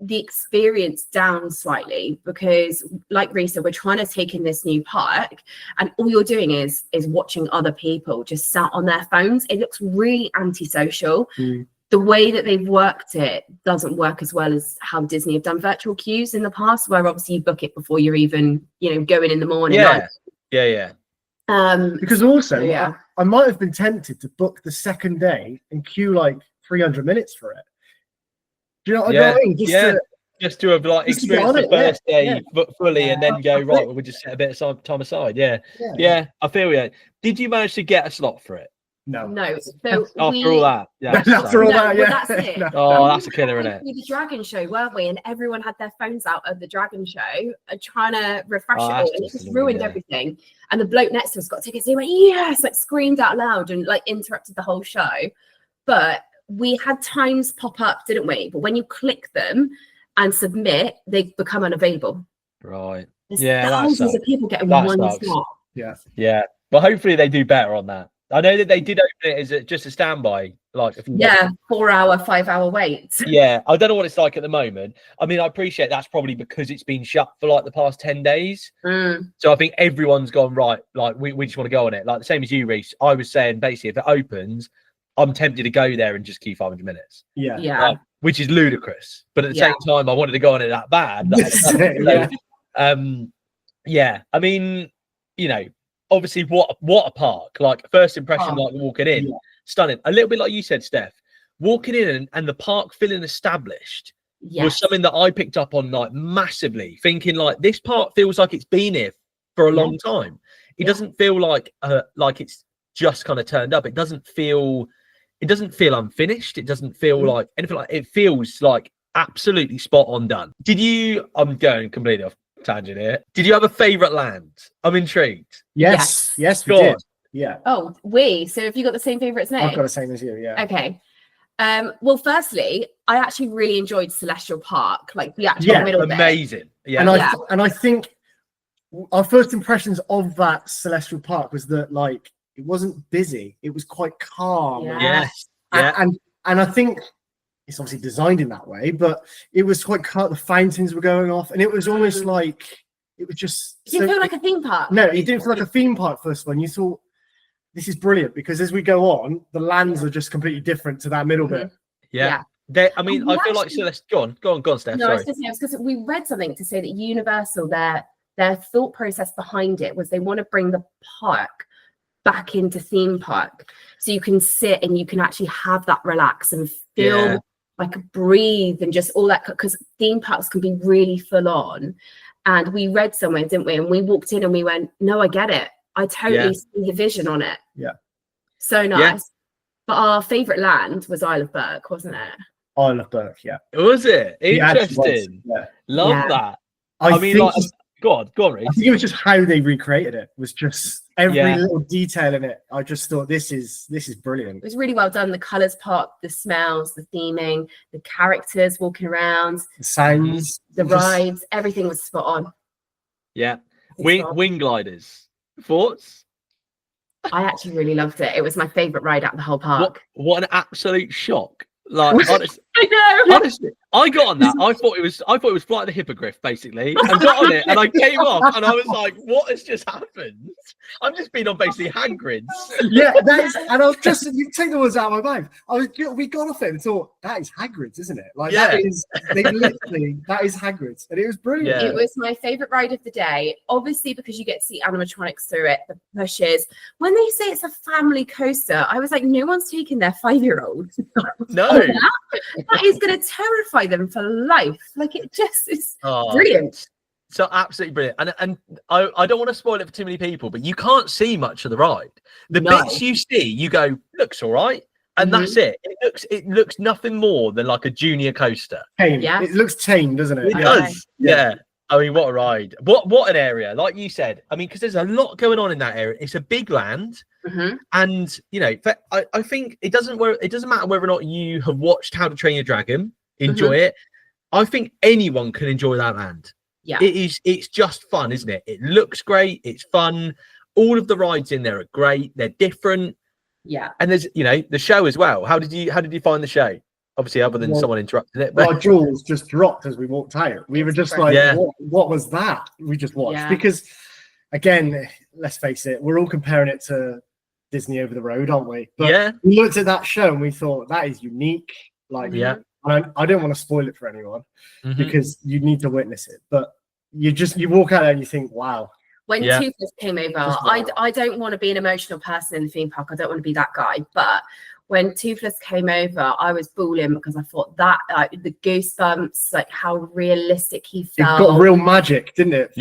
the experience down slightly, because like Rhys said, we're trying to take in this new park, and all you're doing is watching other people just sat on their phones. It looks really antisocial. The way that they've worked it doesn't work as well as how Disney have done virtual queues in the past, where obviously you book it before you're even, going in the morning. Yeah. Because also, yeah. I might have been tempted to book the second day and queue like 300 minutes for it. Do you know what I mean? Just to have like Just to get experienced on the it, first day fully, and then go, That's right, it. we'll just set a bit of time aside. Yeah, I feel you. Did you manage to get a slot for it No. So after all that? Yeah, After all that, well, yeah. that's it. No. oh, that's a killer, We isn't it? did the dragon show, weren't we? And everyone had their phones out of the dragon show, trying to refresh Oh, it all, that's and it just just annoying, ruined yeah. everything. And the bloke next to us got tickets. He went, yes, like screamed out loud and like interrupted the whole show. But we had times pop up, didn't we? But when you click them and submit, they become unavailable. Right. There's Yeah, that thousands sucks. of people getting That one sucks. slot. Yeah. Well, hopefully they do better on that. I know that they did open it as just a standby, like a few days. 4-hour, 5-hour wait. Yeah, I don't know what it's like at the moment. I mean, I appreciate that's probably because it's been shut for like the past 10 days. So I think everyone's gone, right, like we just want to go on it. Like the same as you, Rhys. I was saying basically if it opens, I'm tempted to go there and just queue 500 minutes. Yeah. Which is ludicrous. But at the same time, I wanted to go on it that bad. Yeah. I mean, obviously what a park. Like first impression, like walking in, stunning. A little bit like you said, Steph. Walking in and the park feeling established was something that I picked up on like massively, thinking like this park feels like it's been here for a long time. It doesn't feel like it's just kind of turned up. It doesn't feel unfinished. It doesn't feel like anything. Like it feels like absolutely spot on done. I'm going completely off tangent here. Did you have a favorite land? I'm intrigued. Yes, we Go did. on. Yeah. So have you got the same favourites name? I've got the same as you, yeah. Okay. Well, firstly, I actually really enjoyed Celestial Park, like the actual middle bit. Amazing. Yeah. And I think our first impressions of that Celestial Park was that like it wasn't busy. It was quite calm. Yes. And I think it's obviously designed in that way, but it was quite calm. The fountains were going off, and it was almost like it was just. Did it feel like a theme park? No, it didn't feel like a theme park first one. You thought this is brilliant because as we go on, the lands are just completely different to that middle bit. Yeah. I mean, I feel like Celeste. Go on, Steph. No, sorry. I was just because we read something to say that Universal, their thought process behind it was they want to bring the park back into theme park, so you can sit and you can actually have that relax and feel like breathe and just all that, because theme parks can be really full on. And we read somewhere, didn't we? And we walked in and we went, no, I get it. I totally see the vision on it. Yeah. So nice. Yeah. But our favourite land was Isle of Burke, wasn't it? Isle of Burke, yeah. Was it? Interesting. Yeah. Love that. I mean, like, go on, Rhys. I think it was just how they recreated it. Was just every little detail in it. I just thought this is brilliant. It was really well done. The colours pop, the smells, the theming, the characters walking around, the sounds, the rides, everything was spot on. Yeah. Wing gliders. Thoughts? I actually really loved it. It was my favourite ride out the whole park. What an absolute shock. Like honestly, I know. Honestly, I got on that. I thought it was Flight of the Hippogriff, basically. I got on it and I came off and I was like, what has just happened? I've just been on basically Hagrid's. Yeah, and I was just, you take the words out of my mouth. We got off it and thought, that is Hagrid's, isn't it? Like that is Hagrid's. And it was brilliant. Yeah. It was my favourite ride of the day, obviously because you get to see animatronics through it, the pushes. When they say it's a family coaster, I was like, no one's taking their 5-year-old. No. That is going to terrify them for life. Like it just is brilliant. So absolutely brilliant. And I don't want to spoil it for too many people, but you can't see much of the ride. The No. bits you see, you go, looks all right. And that's it. It looks nothing more than like a junior coaster. Tame. Yeah. It looks tame, doesn't it? It does. Yeah. I mean, what a ride. What an area. Like you said, I mean, because there's a lot going on in that area. It's a big land. And, you know, I think it doesn't matter whether or not you have watched How to Train Your Dragon, enjoy it. I think anyone can enjoy that land. Yeah. It's just fun, isn't it? It looks great. It's fun. All of the rides in there are great. They're different. Yeah. And there's, you know, the show as well. How did you find the show? Obviously, other than someone interrupting it. But our jaws just dropped as we walked out. We were just like, what was that? We just watched. Because, again, let's face it, we're all comparing it to Disney Over the Road, aren't we? But we looked at that show and we thought, that is unique. Like, and I don't want to spoil it for anyone because you need to witness it. But you walk out there and you think, wow. When Toothless came over, I don't want to be an emotional person in the theme park. I don't want to be that guy. But when Toothless came over, I was bawling because I thought that the goosebumps, like how realistic he felt. It got real magic, didn't it?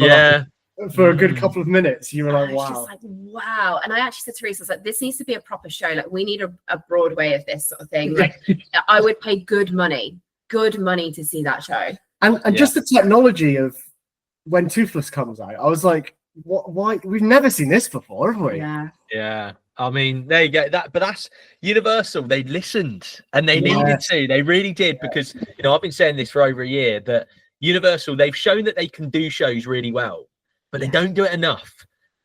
For a good Mm. couple of minutes, you were like, wow. Just like, wow. And I actually said to Rhys, I was like, this needs to be a proper show. Like, we need a Broadway of this sort of thing. Like, I would pay good money to see that show. And just the technology of when Toothless comes out, I was like, what? Why? We've never seen this before, have we? Yeah. I mean, there you go. But that's Universal. They listened and they needed to. They really did because, you know, I've been saying this for over a year that Universal, they've shown that they can do shows really well, but they don't do it enough.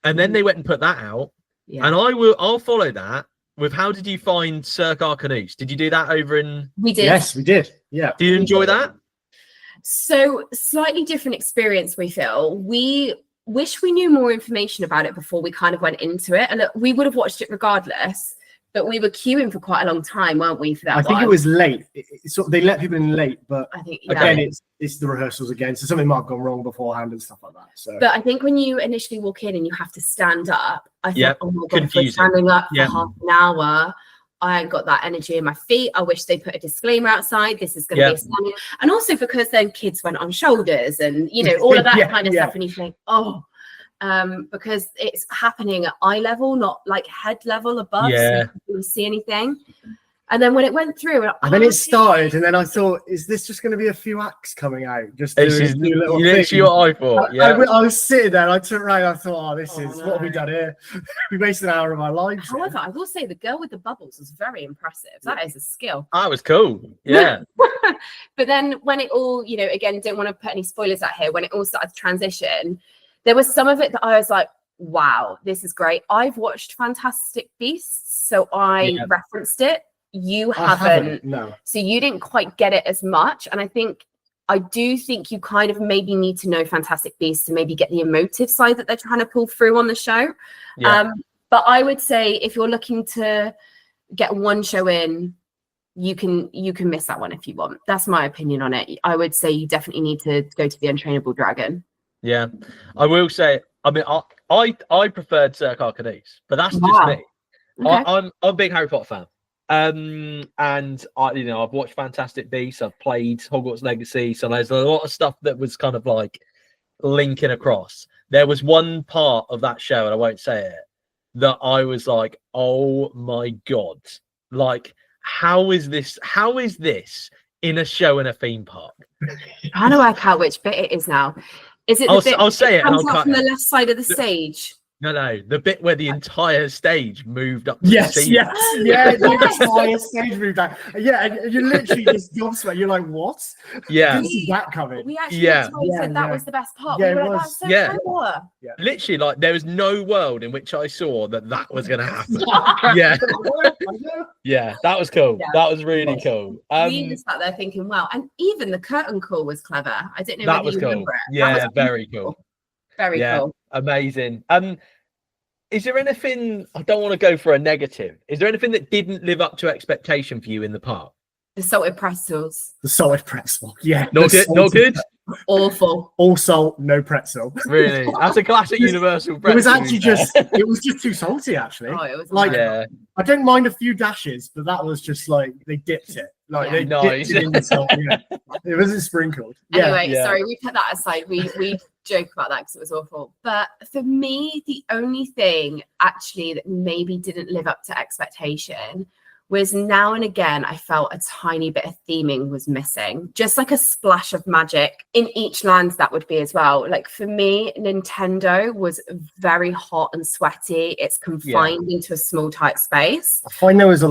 And then they went and put that out. Yeah. And I'll follow that with how did you find Cirque Arcanoose? Did you do that over in? We did. Yes, we did. Yeah. Do you enjoy that? So slightly different experience, we feel. We wish we knew more information about it before we kind of went into it. And look, we would have watched it regardless, but we were queuing for quite a long time, weren't we, for that I think it was late. They let people in late, but I think again, it's the rehearsals again. So something might have gone wrong beforehand and stuff like that. So, but I think when you initially walk in and you have to stand up, I thought, oh my God, if we're Confusing. standing up for half an hour, I ain't got that energy in my feet. I wish they put a disclaimer outside. This is going to be a standing. And also because then kids went on shoulders and, you know, all of that kind of stuff. And you think, because it's happening at eye level, not like head level above. So you couldn't see anything. And then when it went through, and then it started, and then I thought, is this just going to be a few acts coming out? Just doing little things? Literally what I thought. Yeah. I was sitting there, and I turned around, and I thought, what have we done here? We wasted an hour of our lives. However, I will say the girl with the bubbles was very impressive. That is a skill. That was cool. Yeah. But then when it all, you know, again, don't want to put any spoilers out here, when it all started to transition, there was some of it that I was like, wow, this is great. I've watched Fantastic Beasts, so I referenced it. You haven't. No. So you didn't quite get it as much. And I do think you kind of maybe need to know Fantastic Beasts to maybe get the emotive side that they're trying to pull through on the show. Yeah. But I would say if you're looking to get one show in, you can miss that one if you want. That's my opinion on it. I would say you definitely need to go to the Untrainable Dragon. Yeah. I will say, I mean, I preferred Cirque Arcanoose, but that's just me. Okay. I'm a big Harry Potter fan. And I've watched Fantastic Beasts, I've played Hogwarts Legacy, so there's a lot of stuff that was kind of like linking across. There was one part of that show, and I won't say it, that I was like, oh my God, like how is this in a show in a theme park? I'm trying to work out which bit it is now. Is it I'll say it and I'll cut from the left side of the stage? No, the bit where the entire stage moved up. The entire stage moved out. Yeah, and you literally just gobsmacked. You're like, what? Yeah, didn't see that coming. We actually said that was the best part. Yeah, we were it like, was. that's so clever. Yeah, literally, like there was no world in which I saw that was going to happen. Yeah, that was cool. Yeah. That was really cool. We just sat there thinking, wow, and even the curtain call was clever. I don't know that whether was you cool. remember it. Yeah, very cool. Very cool. Amazing. Is there anything, I don't want to go for a negative, is there anything that didn't live up to expectation for you in the park? The salted pretzels. The salted pretzel. Yeah. Not good? Awful. All salt, no pretzel. Really, that's a classic Universal pretzel. It was actually just too salty. Actually, Oh, it was like yeah. I don't mind a few dashes, but that was just like they dipped it. Like they Nice. dipped it in the salt. Yeah. It wasn't sprinkled. Yeah. Anyway, Yeah. sorry, we put that aside. We joke about that because it was awful. But for me, the only thing actually that maybe didn't live up to expectation was now and again I felt a tiny bit of theming was missing, just like a splash of magic in each land. That would be as well. Like for me, Nintendo was very hot and sweaty. It's confined into a small tight space. I find there was a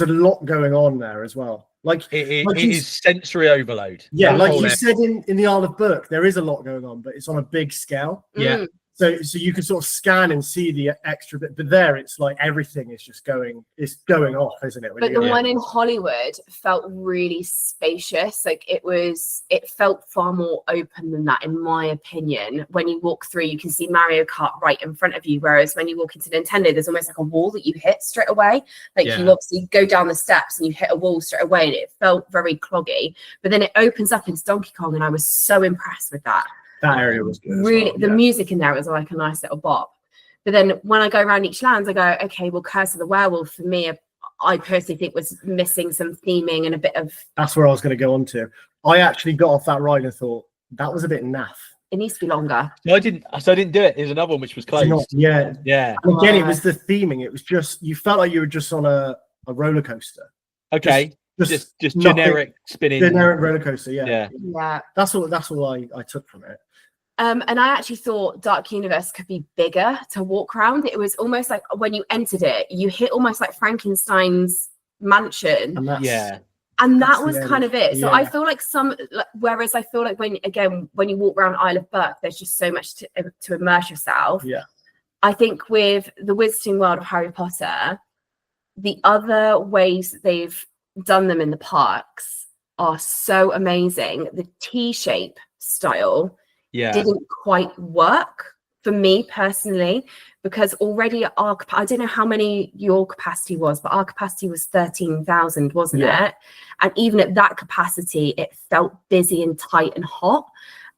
lot going on there as well. Like it is sensory overload. Yeah, That like whole you ep- said in the Isle of Burke, there is a lot going on, but it's on a big scale. Yeah. So you can sort of scan and see the extra bit, but there it's like everything is just going off, isn't it? But the one in Hollywood felt really spacious. Like it felt far more open than that, in my opinion. When you walk through, you can see Mario Kart right in front of you. Whereas when you walk into Nintendo, there's almost like a wall that you hit straight away. Like you obviously go down the steps and you hit a wall straight away, and it felt very cloggy. But then it opens up into Donkey Kong, and I was so impressed with that. That area was good. Really, the music in there was like a nice little bop. But then when I go around each land, I go, okay, well, Curse of the Werewolf for me, I personally think was missing some theming and a bit of. That's where I was going to go on to. I actually got off that ride and thought that was a bit naff. It needs to be longer. So I didn't do it. There's another one which was closed. Yeah. And again, it was the theming. It was just you felt like you were just on a roller coaster. Okay. Just generic spinning. Generic roller coaster. Yeah. That's all I took from it. And I actually thought Dark Universe could be bigger to walk around. It was almost like when you entered it, you hit almost like Frankenstein's mansion. And that was kind of it. So I feel like whereas I feel like when you walk around Isle of Burke, there's just so much to immerse yourself. Yeah. I think with the Wizarding World of Harry Potter, the other ways that they've done them in the parks are so amazing. The T-shape style didn't quite work for me personally, because already I don't know how many your capacity was, but our capacity was 13,000, wasn't it? And even at that capacity, it felt busy and tight and hot.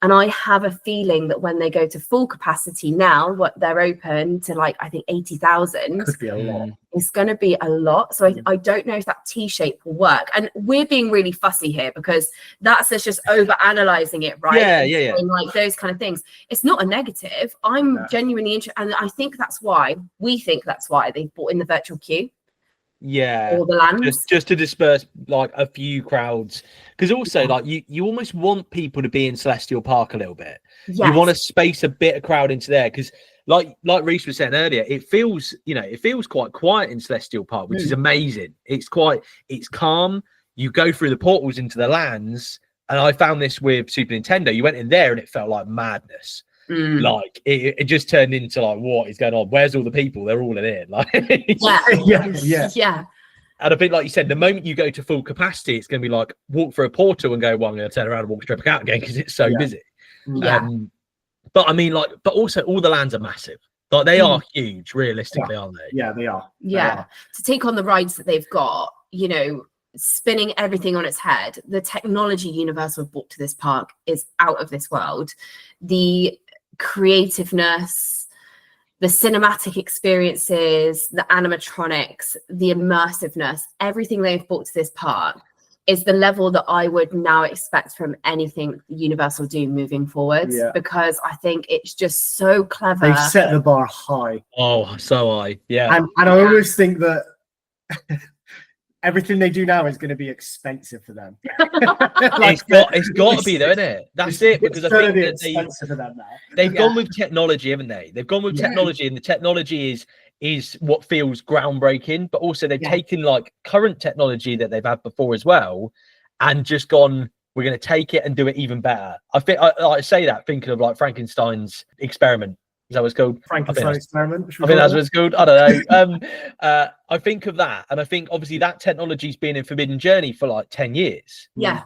And I have a feeling that when they go to full capacity now, what they're open to, like, I think 80,000. Could be a lot. It's going to be a lot. So I don't know if that T-shape will work. And we're being really fussy here because that's us just over analyzing it, right? Yeah. Like those kind of things. It's not a negative. I'm genuinely interested. And I think we think that's why they brought in the virtual queue. All the lands. Just to disperse like a few crowds, because also like you almost want people to be in Celestial Park a little bit. You want to space a bit of crowd into there, because like Rhys was saying earlier, it feels quite quiet in Celestial Park, which is amazing. It's calm. You go through the portals into the lands, and I found this with Super Nintendo. You went in there and it felt like madness. Like it just turned into like, what is going on? Where's all the people? They're all in here. Like yeah. And I think, like you said, the moment you go to full capacity, it's going to be like walk through a portal and go, well, I'm going to turn around and walk straight back out again because it's so busy. But I mean, but also all the lands are massive. Like they are huge, realistically, aren't they? Yeah, they are. Yeah. To take on the rides that they've got, spinning everything on its head, the technology Universal brought to this park is out of this world. The creativeness, the cinematic experiences, the animatronics, the immersiveness, everything they've brought to this park is the level that I would now expect from anything Universal do moving forwards, because I think it's just so clever. They've set the bar high. Oh, so high. Yeah. And I always think that everything they do now is going to be expensive for them. It's got to be though, isn't it? That's it, because I think that they've gone with technology, haven't they? They've gone with technology, and the technology is what feels groundbreaking, but also they've taken like current technology that they've had before as well, and just gone, we're going to take it and do it even better. I say that thinking of like Frankenstein's experiment. Is that what it's called? Frankenstein experiment. I think that's what it's called. I don't know. I think of that, and I think obviously that technology's been in Forbidden Journey for like 10 years. Yeah.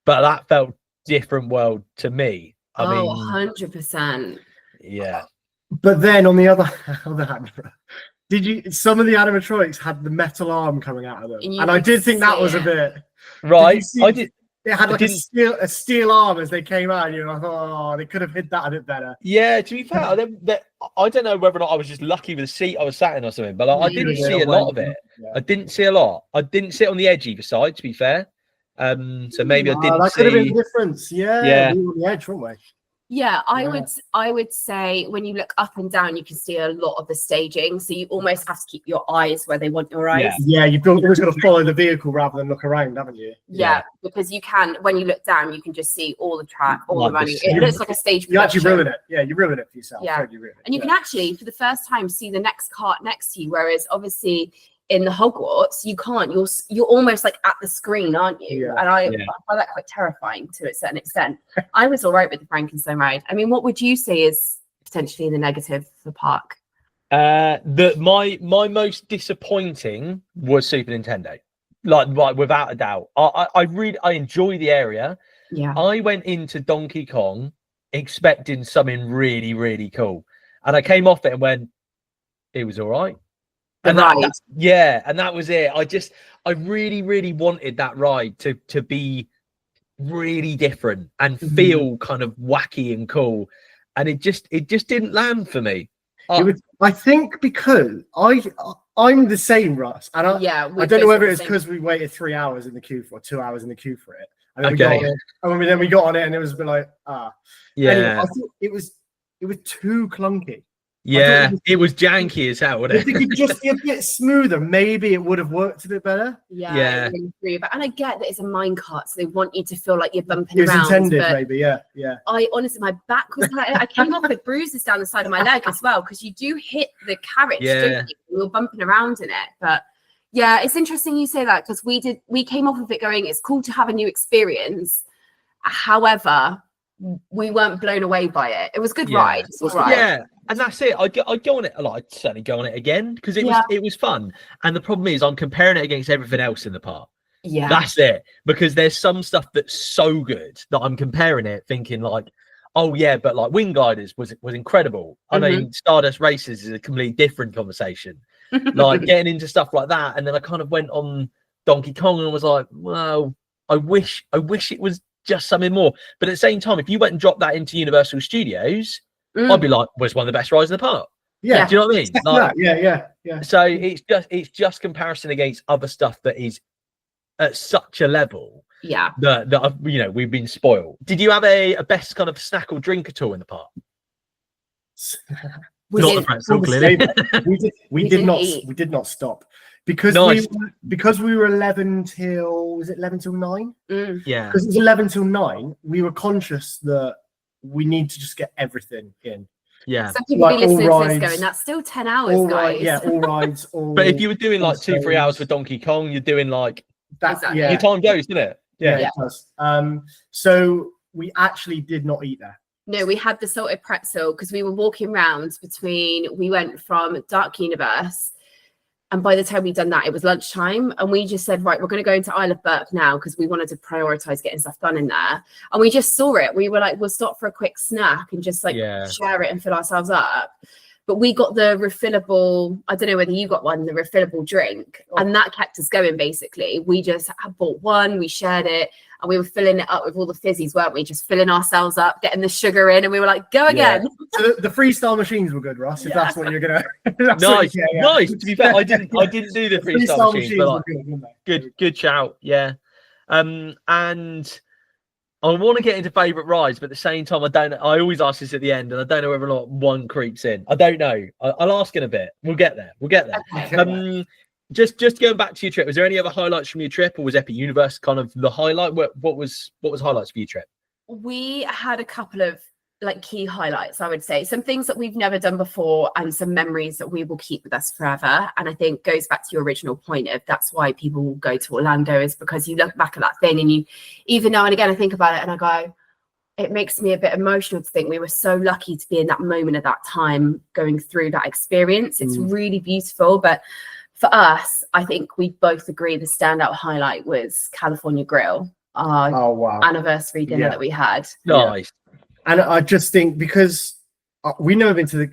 But that felt different world to me. I mean, 100%. Yeah. But then on the other hand, some of the animatronics had the metal arm coming out of them, and I did think that was a bit right. It had like a steel arm as they came out. And you're like, oh, they could have hit that a bit better. Yeah, to be fair, I don't know whether or not I was just lucky with the seat I was sat in or something, but like, I didn't see a lot of it. Yeah. I didn't see a lot. I didn't sit on the edge either side, to be fair. So maybe I didn't that see. Could have been the difference. Yeah, we were on the edge, weren't we? Yeah, I would say when you look up and down, you can see a lot of the staging. So you almost have to keep your eyes where they want your eyes. Yeah, you've always got to follow the vehicle rather than look around, haven't you? Yeah, because you can, when you look down, you can just see all the track, all the running. It looks like a stage production. You actually ruin it. Yeah, you ruin it for yourself. Yeah, and you can actually, for the first time, see the next cart next to you. Whereas obviously in the Hogwarts, you can't. You're almost like at the screen, aren't you? Yeah. And I find that quite terrifying to a certain extent. I was all right with the Frankenstein ride. I mean, what would you say is potentially the negative for Park? My most disappointing was Super Nintendo. Like without a doubt. I enjoy the area. Yeah. I went into Donkey Kong expecting something really, really cool, and I came off it and went, it was all right. And that was it. I really, really wanted that ride to be really different and feel kind of wacky and cool, and it just didn't land for me. I think because I'm the same, Russ, and I don't know whether it's because we waited 3 hours in the queue for 2 hours in the queue for it, and then we got on it, and then we got on it, and it was a bit like Anyway, I thought it was too clunky. Yeah, it was janky as hell, wasn't it? If it could just be a bit smoother, maybe it would have worked a bit better. Yeah. And I get that it's a minecart, so they want you to feel like you're bumping around. It was intended, but maybe, yeah. I honestly, my back was like, I came off with bruises down the side of my leg as well, because you do hit the carriage, don't you? You're bumping around in it. But yeah, it's interesting you say that, because we came off of it going, it's cool to have a new experience. However, we weren't blown away by it. It was a good ride. It was right. Yeah. And that's it. I'd go on it. I'd certainly go on it again, because it was fun. And the problem is, I'm comparing it against everything else in the park. Yeah, that's it. Because there's some stuff that's so good that I'm comparing it, thinking like, oh yeah, but like Wing Gliders was incredible. I mean, Stardust Races is a completely different conversation. Like getting into stuff like that, and then I kind of went on Donkey Kong and was like, well, I wish it was just something more. But at the same time, if you went and dropped that into Universal Studios, I'd be like, well, it's one of the best rides in the park. Yeah. Do you know what I mean? Like, yeah. So it's just comparison against other stuff that is at such a level. Yeah. That we've been spoiled. Did you have a best kind of snack or drink at all in the park? Not the pretzel, clearly. We did not stop. Because we were 11 till 9? Yeah. Because it was 11 till 9, we were conscious that we need to just get everything in. Yeah. Some people be listening to this going, that's still 10 hours, guys. All rides. But if you were doing like 2-3 hours for Donkey Kong, you're doing like that. Exactly. Yeah. Your time goes, doesn't it? Yeah, it does. So we actually did not eat there. No, we had the salted pretzel because we were walking around we went from Dark Universe, and by the time we'd done that, it was lunchtime. And we just said, right, we're going to go into Isle of Burke now, because we wanted to prioritize getting stuff done in there. And we just saw it. We were like, we'll stop for a quick snack and just share it and fill ourselves up. But we got the refillable, I don't know whether you got one, the refillable drink. And that kept us going, basically. We just bought one, we shared it, and we were filling it up with all the fizzies, weren't we? Just filling ourselves up, getting the sugar in, and we were like, go again. So the freestyle machines were good, Ross, if that's what you're going to... Nice. To be fair, I didn't do the freestyle machines, but like, good shout, yeah. And I want to get into favourite rides, but at the same time, I always ask this at the end, and I don't know whether or not one creeps in. I don't know. I'll ask in a bit. We'll get there. Okay. Just going back to your trip, was there any other highlights from your trip, or was Epic Universe kind of the highlight? What was highlights for your trip? We had a couple of key highlights, I would say. Some things that we've never done before, and some memories that we will keep with us forever. And I think goes back to your original point of that's why people will go to Orlando, is because you look back at that thing, and you, even now and again, I think about it and I go, it makes me a bit emotional to think we were so lucky to be in that moment at that time, going through that experience. It's really beautiful. But for us, I think we both agree the standout highlight was California Grill, our anniversary dinner that we had. Nice. And I just think, because we've never been to the...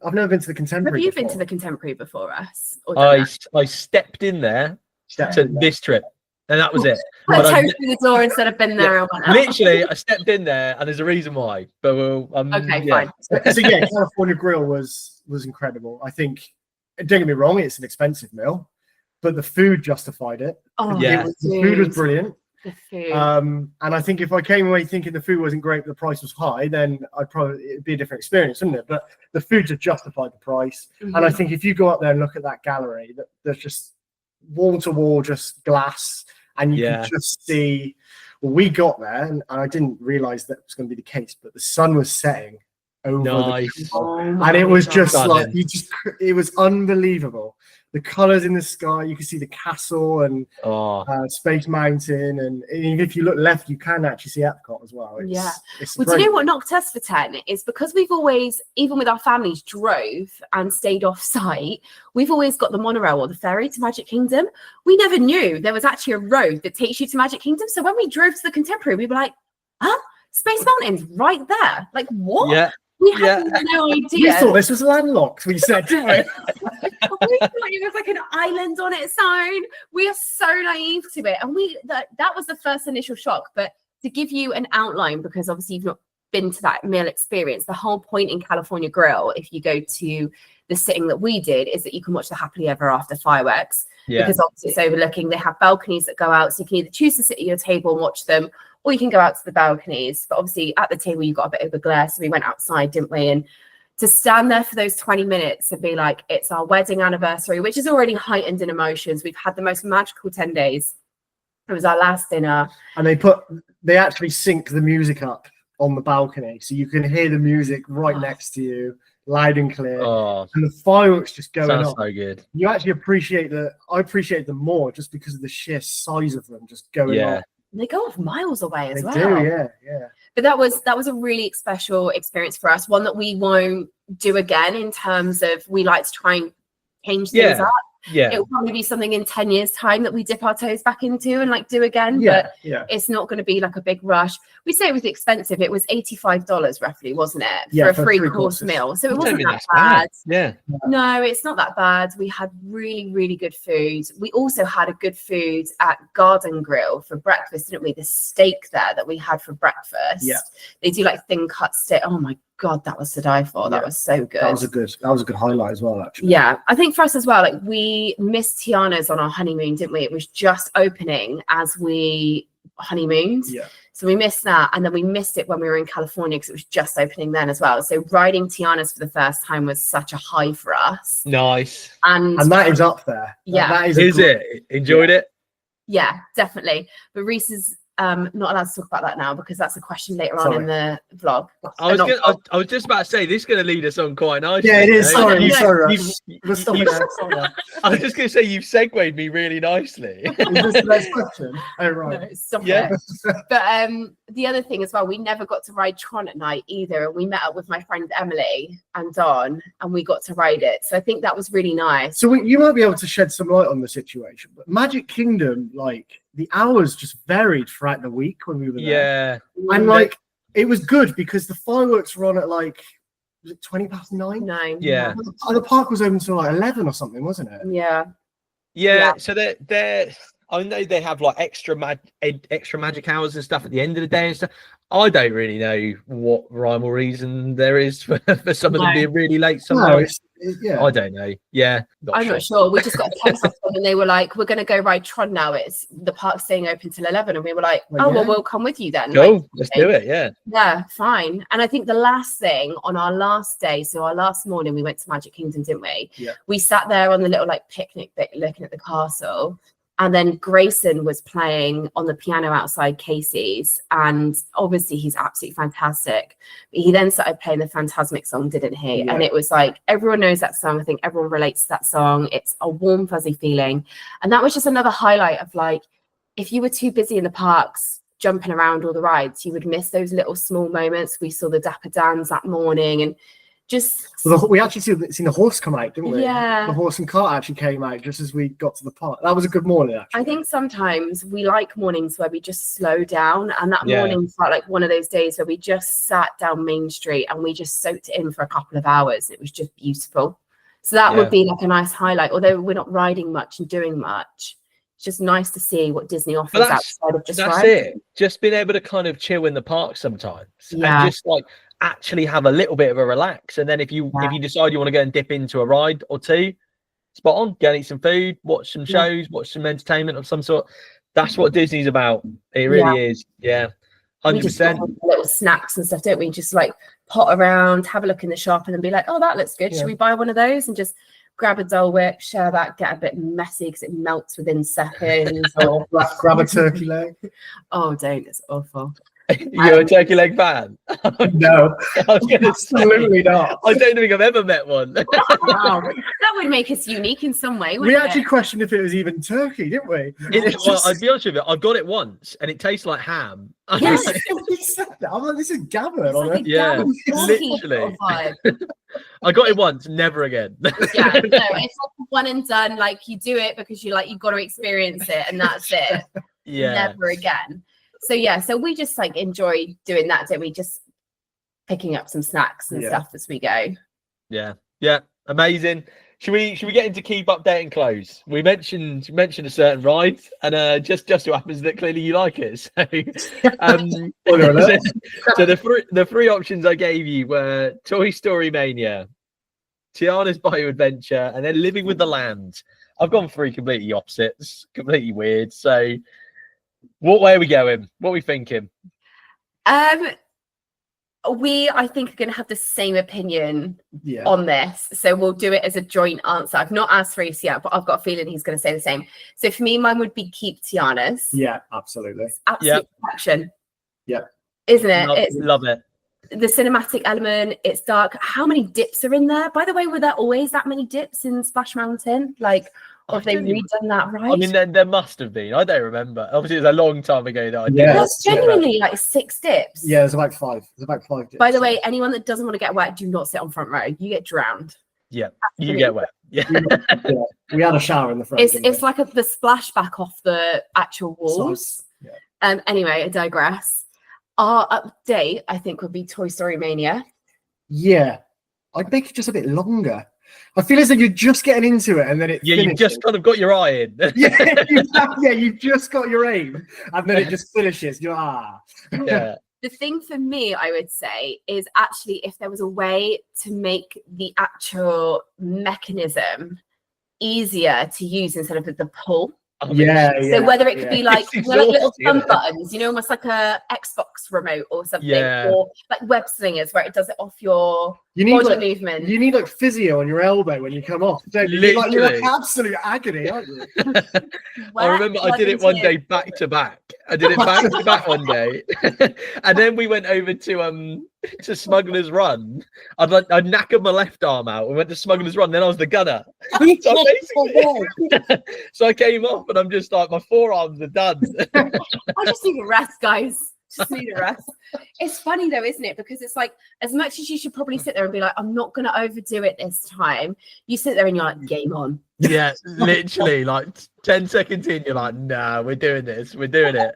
I've never been to the Contemporary. Have you been to the Contemporary before us? I stepped in there to this trip. and that was it. Put a But toe through the door instead of been there. And went out. literally, I stepped in there, and there's a reason why. But we'll, Okay, yeah. fine. So yeah, California Grill was incredible. I think, don't get me wrong, it's an expensive meal, but the food justified it. Oh, Yeah. The food was brilliant. The food. And I think if I came away thinking the food wasn't great, but the price was high, then it'd be a different experience, wouldn't it? But the food just justified the price. And I think if you go up there and look at that gallery, there's just wall to wall, just glass, and you can just see. Well, we got there, and I didn't realize that was going to be the case, but the sun was setting over the castle, and it was just like it was unbelievable. The colors in the sky, you can see the castle and Space Mountain, and even if you look left, you can actually see Epcot as well. It's well, do you know what knocked us for 10 is because we've always, even with our families, drove and stayed off site. We've always got the monorail or the ferry to Magic Kingdom. We never knew there was actually a road that takes you to Magic Kingdom. So when we drove to the Contemporary, we were like, huh? Space Mountain's right there. Like, what? Yeah. We had no idea. We thought this was landlocked, we said, didn't we? We thought it was like an island on its own. We are so naive to it. And that was the first initial shock. But to give you an outline, because obviously you've not been to that meal experience, the whole point in California Grill, if you go to the sitting that we did, is that you can watch the Happily Ever After fireworks. Because obviously it's overlooking. They have balconies that go out. So you can either choose to sit at your table and watch them, or you can go out to the balconies. But obviously at the table, you got a bit of a glare. So we went outside, didn't we? And to stand there for those 20 minutes and be like, it's our wedding anniversary, which is already heightened in emotions. We've had the most magical 10 days. It was our last dinner. And they actually sync the music up on the balcony. So you can hear the music right next to you, loud and clear. And the fireworks just going sounds on. So good. You actually I appreciate them more just because of the sheer size of them just going on. They go off miles away as well. They do, yeah. But that was a really special experience for us, one that we won't do again in terms of we like to try and change things up. Yeah, it will probably be something in 10 years' time that we dip our toes back into and like do again. But it's not going to be like a big rush. We say it was expensive. It was $85 roughly, wasn't it, for a free-course meal? So it wasn't that bad. Yeah. No, it's not that bad. We had really, really good food. We also had a good food at Garden Grill for breakfast, didn't we? The steak there that we had for breakfast. Yeah. They do like thin cut steak. Oh my God, that was to die for. That was so good. That was a good highlight as well, actually. Yeah, I think for us as well, like we missed Tiana's on our honeymoon, didn't we? It was just opening as we honeymooned. Yeah. So we missed that, and then we missed it when we were in California because it was just opening then as well. So riding Tiana's for the first time was such a high for us. Nice. And that is up there. Yeah. That is it? Enjoyed it? Yeah, definitely. But Rhys is not allowed to talk about that now because that's a question later on in the vlog. I was just about to say this is going to lead us on quite nicely. Yeah, it is. Sorry. I was just going to say you've segued me really nicely. Is this the next question? Oh, right. No, stop it. But the other thing as well, we never got to ride Tron at night either. And we met up with my friend Emily and Don, and we got to ride it. So I think that was really nice. So you might be able to shed some light on the situation. But Magic Kingdom, like, the hours just varied throughout the week when we were there. Yeah. And like it was good because the fireworks were on at like, was it 9:20? 9. Yeah. And the park was open until like 11 or something, wasn't it? Yeah. So they're I know they have like extra magic hours and stuff at the end of the day and stuff. I don't really know what rhyme or reason there is for some of them being really late sometimes. I don't know. Yeah. I'm not sure. We just got a text off them and they were like, we're going to go ride Tron now. It's the park's staying open till 11. And we were like, well, we'll come with you then. Cool. Let's do it. Yeah. Yeah, fine. And I think the last thing on our last day, so our last morning, we went to Magic Kingdom, didn't we? Yeah. We sat there on the little like picnic bit looking at the castle. And then Grayson was playing on the piano outside Casey's. And obviously he's absolutely fantastic. But he then started playing the Fantasmic song, didn't he? Yeah. And it was like, everyone knows that song. I think everyone relates to that song. It's a warm, fuzzy feeling. And that was just another highlight of like, if you were too busy in the parks, jumping around all the rides, you would miss those little small moments. We saw the Dapper Dans that morning and just we actually seen the horse come out, didn't we? Yeah, the horse and cart actually came out just as we got to the park. That was a good morning, actually. I think sometimes we like mornings where we just slow down, and that morning felt like one of those days where we just sat down Main Street and we just soaked it in for a couple of hours. It was just beautiful. So that would be like a nice highlight. Although we're not riding much and doing much, It's just nice to see what Disney offers But outside of just that's rides. it. Just being able to kind of chill in the park sometimes, Yeah. and just like actually have a little bit of a relax. And then if you decide you want to go and dip into a ride or two, spot on, go and eat some food, watch some shows, watch some entertainment of some sort. That's what Disney's about. It really is. Yeah, We just have 100%. little snacks and stuff, don't we? Just like pot around, have a look in the shop, and then be like, oh, that looks good. Should we buy one of those? And just grab a Dole Whip, share that, get a bit messy because it melts within seconds. Or grab a turkey leg. Oh, don't. It's awful. You're a turkey leg fan? No, I was gonna say, absolutely not. I don't think I've ever met one. Wow. That would make us unique in some way, We wouldn't actually it? questioned if it was even turkey, didn't we? Well, I'd be honest with you, I've got it once and it tastes like ham. Yes. You said that. I'm like, this is gammon It's on like it. a Yeah, damn donkey literally. sort of vibe. I got it once, never again. Yeah, no, it's like one and done. Like you do it because you've got to experience it, and that's it. Yeah. Never again. So yeah, so we just like enjoy doing that, don't we? Just picking up some snacks and stuff as we go. Yeah. Yeah. Amazing. Should we get into keep updating clothes? We mentioned a certain ride, and just so happens that clearly you like it. So, so the three options I gave you were Toy Story Mania, Tiana's Bio Adventure, and then Living with the Land. I've gone three completely opposites, completely weird. So, what way are we going? What are we thinking? I think, are going to have the same opinion on this. So we'll do it as a joint answer. I've not asked Rhys yet, but I've got a feeling he's going to say the same. So for me, mine would be keep Tiana's. Yeah, absolutely. It's absolute perfection. Yeah. Isn't it? Love it. The cinematic element, it's dark. How many dips are in there? By the way, were there always that many dips in Splash Mountain? Like, or have they redone that right? I mean, there must have been. I don't remember. Obviously, it was a long time ago that I did. There's genuinely like 6 dips. Yeah, there's about 5. There's about 5 dips. By the way, anyone that doesn't want to get wet, do not sit on front row. You get drowned. Yeah, Absolutely. you get wet. Yeah. We had a shower in the front. It's like the splashback off the actual walls. Yeah. Anyway, I digress. Our update, I think, would be Toy Story Mania. Yeah, I'd make it just a bit longer. I feel as though you're just getting into it and then it Yeah, you've just kind of got your eye in. You've just got your aim and then it just finishes. You're Yeah. The thing for me, I would say, is actually if there was a way to make the actual mechanism easier to use instead of the pull. So whether it could be like, like little thumb buttons, almost like a Xbox remote or something, or like web slingers where it does it off your body movement. You need like physio on your elbow when you come off. Don't you? You're like absolute agony, aren't you? I remember I did it one day back to back. I did it back to back one day, and then we went over to Smuggler's Run. I'd knackered my left arm out. We went to Smuggler's Run. Then I was the gunner. So I came off, and I'm just like, my forearms are done. I just need a rest, guys. Just need a rest. It's funny though, isn't it? Because it's like, as much as you should probably sit there and be like, I'm not going to overdo it this time. You sit there and you're like, game on. Yeah, literally, like 10 seconds in, you're like, nah, we're doing this. We're doing it.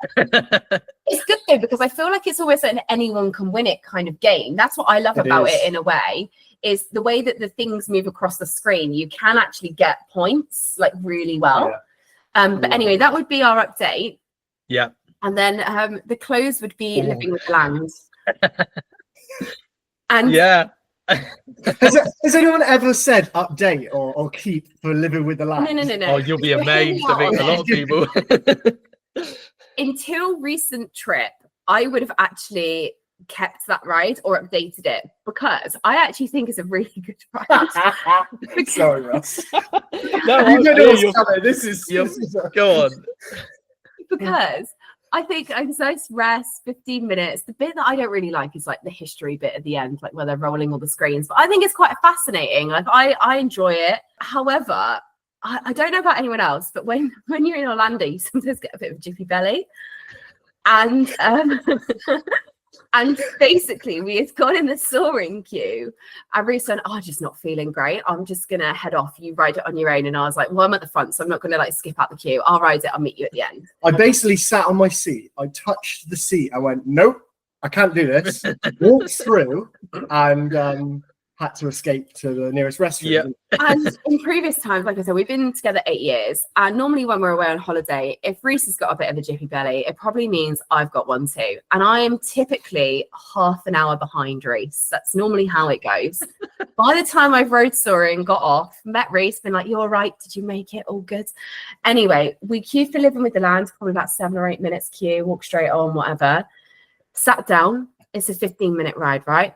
It's good though, because I feel like it's always an anyone can win it kind of game. That's what I love about it in a way, is the way that the things move across the screen. You can actually get points like really well. But anyway, that would be our update. Yeah. And then the close would be Living with the Land. And has anyone ever said update or keep for Living with the Land? No. Oh, you'll be amazed. I think a lot of people. Until recent trip, I would have actually kept that ride or updated it, because I actually think it's a really good ride. Sorry, Russ. This is go on. Because I think a nice rest, 15 minutes. The bit that I don't really like is like the history bit at the end, like where they're rolling all the screens. But I think it's quite fascinating. Like I enjoy it. However, I don't know about anyone else, but when you're in Orlando, you sometimes get a bit of a jiffy belly. And and basically we had gone in the soaring queue and Rhys went, I'm just not feeling great. I'm just going to head off. You ride it on your own. And I was like, well, I'm at the front, so I'm not going to like skip out the queue. I'll ride it. I'll meet you at the end. I basically sat on my seat. I touched the seat. I went, nope, I can't do this. Walked through and had to escape to the nearest restroom. Yeah. And in previous times, like I said, we've been together 8 years. And normally when we're away on holiday, if Rhys has got a bit of a jiffy belly, it probably means I've got one too. And I am typically half an hour behind Rhys. That's normally how it goes. By the time I've road soaring, got off, met Rhys, been like, "You're right. Did you make it? All good." Anyway, we queued for Living with the Land, probably about 7 or 8 minutes queue, walk straight on, whatever. Sat down. It's a 15-minute ride, right?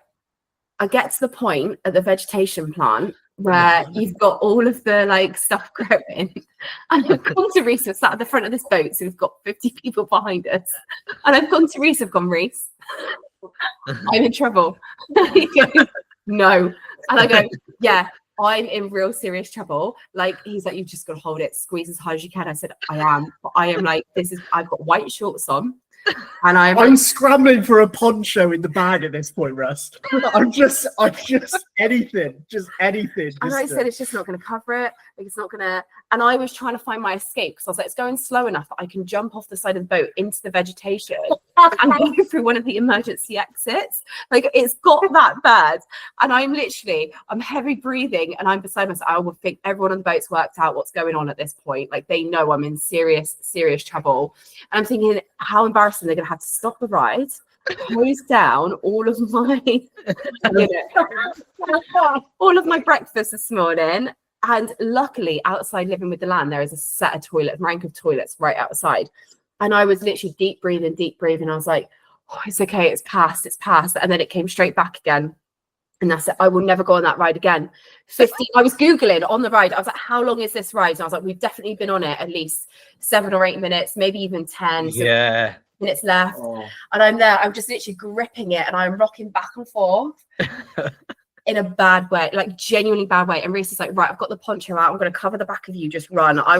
I get to the point at the vegetation plant where you've got all of the like stuff growing, and I've gone to Rhys, sat at the front of this boat, so we've got 50 people behind us, and I've gone to Rhys, I've gone, "Rhys, I'm in trouble." He goes, "No," and I go, "Yeah, I'm in real serious trouble." Like, he's like, "You've just got to hold it, squeeze as hard as you can." I said, "I am, but I am like, I've got white shorts on. And I'm scrambling for a poncho in the bag at this point, Russ. I'm just anything. And I said, "It's just not going to cover it. Like, it's not going to." And I was trying to find my escape because I was like, "It's going slow enough that I can jump off the side of the boat into the vegetation and go through one of the emergency exits." Like, it's got that bad. And I'm heavy breathing, and I'm beside myself. I would think everyone on the boat's worked out what's going on at this point. Like, they know I'm in serious, serious trouble. And I'm thinking, how embarrassing they're going to have to stop the ride, close down all of my all of my breakfast this morning. And luckily, outside Living with the Land, there is a set of rank of toilets right outside. And I was literally deep breathing. I was like, "Oh, it's okay, it's passed. And then it came straight back again. And that's it. I will never go on that ride again. I was Googling on the ride. I was like, "How long is this ride?" And I was like, "We've definitely been on it at least 7 or 8 minutes, maybe even 10. Yeah. Minutes left." And I'm there. I'm just literally gripping it, and I'm rocking back and forth in a bad way, like genuinely bad way. And Rhys is like, "Right, I've got the poncho out. I'm going to cover the back of you. Just run. I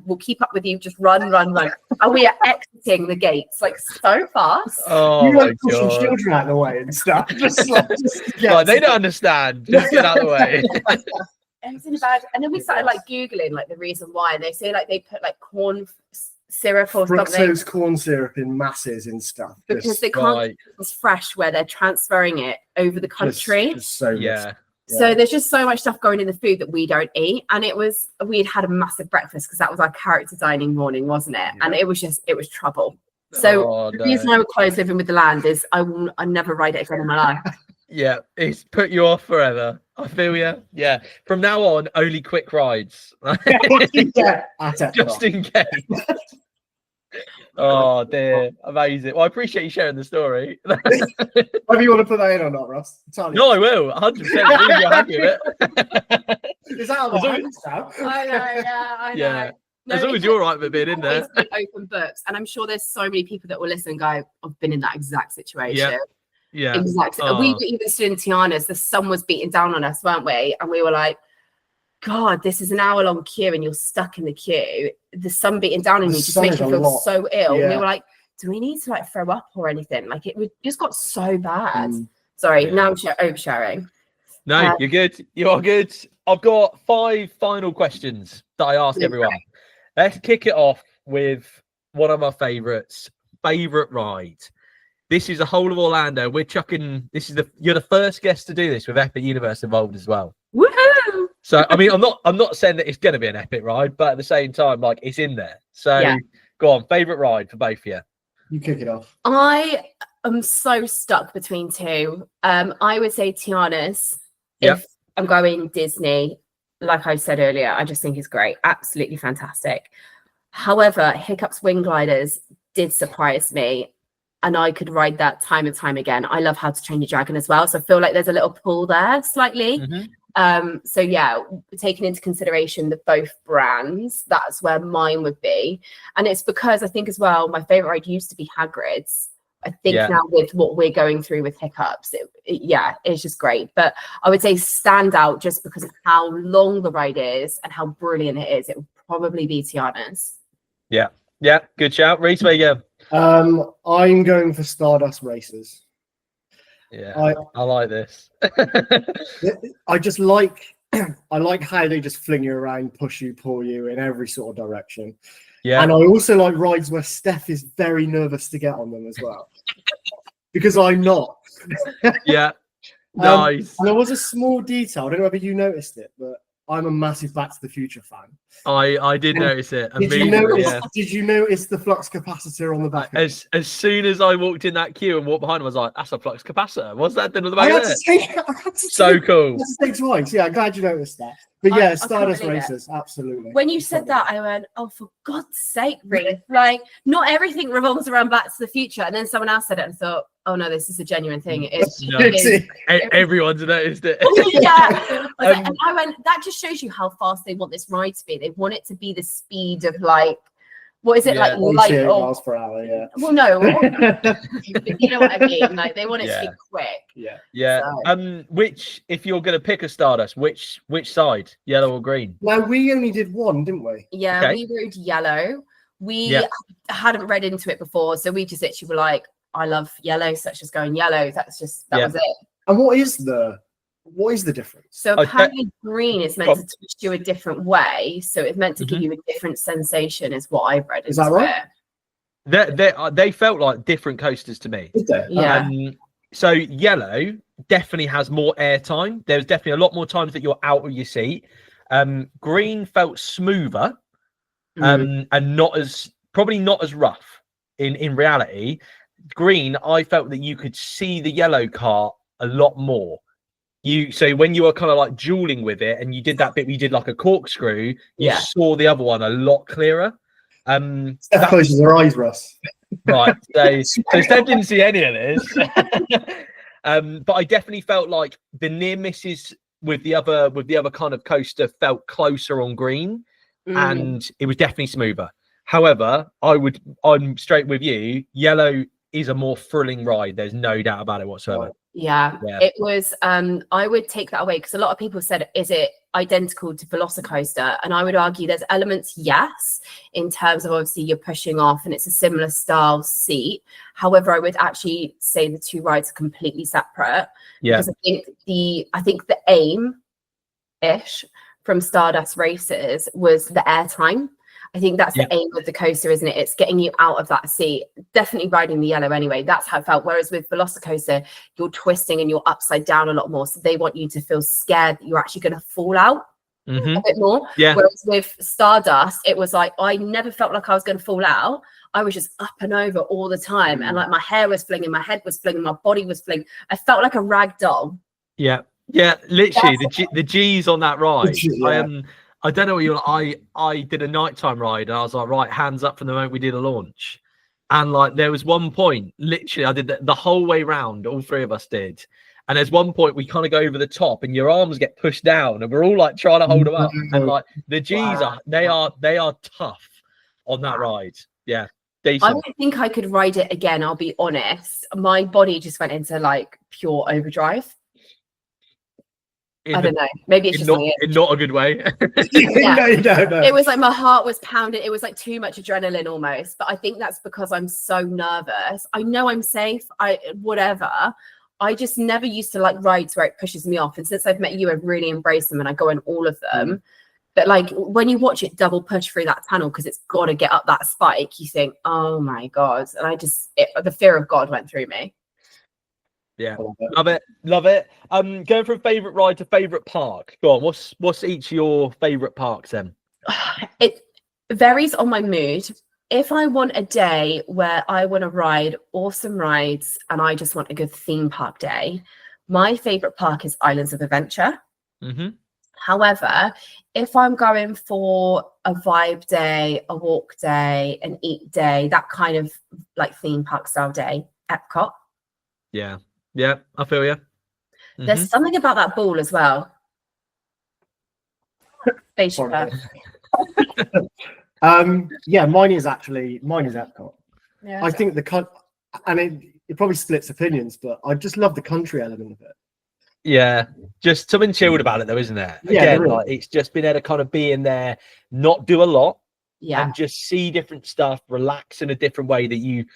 will keep up with you. Just run." And we are exiting the gates like so fast. Oh, you my like pushing God. children out of the way and stuff. Like, they don't understand. Just get out of the way. And it's in bad. And then we started like Googling like the reason why, and they say like they put like corn syrup or something. Fructose corn syrup in masses and stuff. Because they can't keep it fresh where they're transferring it over the country. So there's just so much stuff going in the food that we don't eat. And we'd had a massive breakfast because that was our character dining morning, wasn't it? Yeah. And it was trouble. So the reason I would close Living with the Land is I never ride it again in my life. Yeah, it's put you off forever. I feel you. Yeah. From now on, only quick rides. Just in case. Oh dear, amazing. Well, I appreciate you sharing the story. Whether you want to put that in or not, Ross. No, I will. 100%. You're happy with it. Is that how I know. Yeah. No, as long as you're right with being in there. Open books, and I'm sure there's so many people that will listen and go, "I've been in that exact situation." Yeah. Exactly. We were even stood in Tiana's. The sun was beating down on us, weren't we? And we were like, "God, this is an hour-long queue, and you're stuck in the queue. The sun beating down on you just makes you feel so ill." Yeah. We were like, "Do we need to like throw up or anything?" Like it just got so bad. Sorry, now I'm oversharing. No, you're good. You are good. I've got 5 final questions that I ask everyone. Let's kick it off with one of my favourites. Favourite ride. This is the whole of Orlando. We're chucking. You're the first guest to do this with Epic Universe involved as well. Woohoo! So I mean, I'm not saying that it's going to be an epic ride, but at the same time, like it's in there. So go on, favorite ride for both of you. You kick it off. I am so stuck between 2. I would say Tiana's. If I'm going Disney, like I said earlier, I just think it's great, absolutely fantastic. However, Hiccup's Wing Gliders did surprise me. And I could ride that time and time again. I love How to Train Your Dragon as well. So I feel like there's a little pull there slightly. So yeah, taking into consideration the both brands, that's where mine would be. And it's because I think as well, my favorite ride used to be Hagrid's. I think now with what we're going through with Hiccups, it's just great. But I would say stand out just because of how long the ride is and how brilliant it is. It would probably be Tiana's. Yeah, good shout. Rhys, where you go? I'm going for Stardust Racers. Yeah, I like this. I just like how they just fling you around, push you, pull you in every sort of direction. Yeah, and I also like rides where Steph is very nervous to get on them as well, because I'm not. Yeah, Nice. And there was a small detail. I don't know whether you noticed it, but I'm a massive Back to the Future fan. I did notice it. Did you Immediately, notice? Did you notice the flux capacitor on the back? As soon as I walked in that queue and walked behind him, I was like, "That's a flux capacitor. What's that doing on the back of it?" So cool. I had to say twice. Yeah, I'm glad you noticed that. But yeah, Stardust Racers, absolutely. When you said that, I went, "Oh, for God's sake, Rhys! Like, not everything revolves around Back to the Future." And then someone else said it, and thought, "Oh no, this is a genuine thing." Everyone's noticed it. Yeah. And I went, "That just shows you how fast they want this ride to be. They want it to be the speed of like." What is it like? Light miles per hour, yeah. Well, no, you know what I mean. Like they want it to be quick. Yeah. Yeah. So. Which, if you're going to pick a Stardust, which side, yellow or green? No, we only did one, didn't we? Yeah, we rode yellow. We hadn't read into it before, so we just literally were like, "I love yellow, so let's just go in yellow." That was it. And what is the difference? So apparently green is meant to twist you a different way. So it's meant to give you a different sensation is what I've read. Is that right? They felt like different coasters to me. Yeah. So yellow definitely has more airtime. There's definitely a lot more times that you're out of your seat. Green felt smoother and probably not as rough in reality. Green, I felt that you could see the yellow car a lot more. So when you were kind of like dueling with it and you did that bit where you did like a corkscrew, you saw the other one a lot clearer. Steph closes her eyes, Russ. Right. So Steph didn't see any of this. But I definitely felt like the near misses with the other kind of coaster felt closer on green, and it was definitely smoother. However, I'm straight with you. Yellow is a more thrilling ride. There's no doubt about it whatsoever. Yeah, it was. I would take that away because a lot of people said, "Is it identical to Velocicoaster?" And I would argue there's elements, yes, in terms of obviously you're pushing off and it's a similar style seat. However, I would actually say the two rides are completely separate. Yeah, because I think the aim-ish from Stardust Races was the airtime. I think that's the aim of the coaster, isn't it? It's getting you out of that seat. Definitely riding the yellow anyway. That's how it felt. Whereas with Velocicoaster, you're twisting and you're upside down a lot more. So they want you to feel scared that you're actually going to fall out a bit more. Yeah. Whereas with Stardust, it was like, I never felt like I was going to fall out. I was just up and over all the time. And like my hair was flinging, my head was flinging, my body was flinging. I felt like a rag doll. Yeah. Yeah. Literally the G's on that ride. I don't know what you're. I did a nighttime ride, and I was like, right, hands up from the moment we did a launch, and like there was one point, literally, I did the whole way round. All three of us did, and there's one point we kind of go over the top, and your arms get pushed down, and we're all like trying to hold them up, and like the G's they are tough on that ride. Yeah, decent. I don't think I could ride it again. I'll be honest. My body just went into like pure overdrive. I don't know. Maybe it's just in not a good way. No, you don't know. It was like my heart was pounding. It was like too much adrenaline almost. But I think that's because I'm so nervous. I know I'm safe. Whatever. I just never used to like rides where it pushes me off. And since I've met you, I've really embraced them and I go on all of them. But like when you watch it double push through that tunnel because it's got to get up that spike, you think, oh my God. And the fear of God went through me. Yeah, love it. Going from favorite ride to favorite park. Go on. What's each of your favorite parks then? It varies on my mood. If I want a day where I want to ride awesome rides and I just want a good theme park day, my favorite park is Islands of Adventure. However, if I'm going for a vibe day, a walk day, an eat day, that kind of like theme park style day, Epcot. Yeah, I feel you. There's something about that ball as well. Yeah, mine is Epcot. Yeah, I think it probably splits opinions, but I just love the country element of it. Yeah, just something chilled about it though, isn't there? Yeah, again, like it's just been able to kind of be in there, not do a lot, and just see different stuff, relax in a different way that you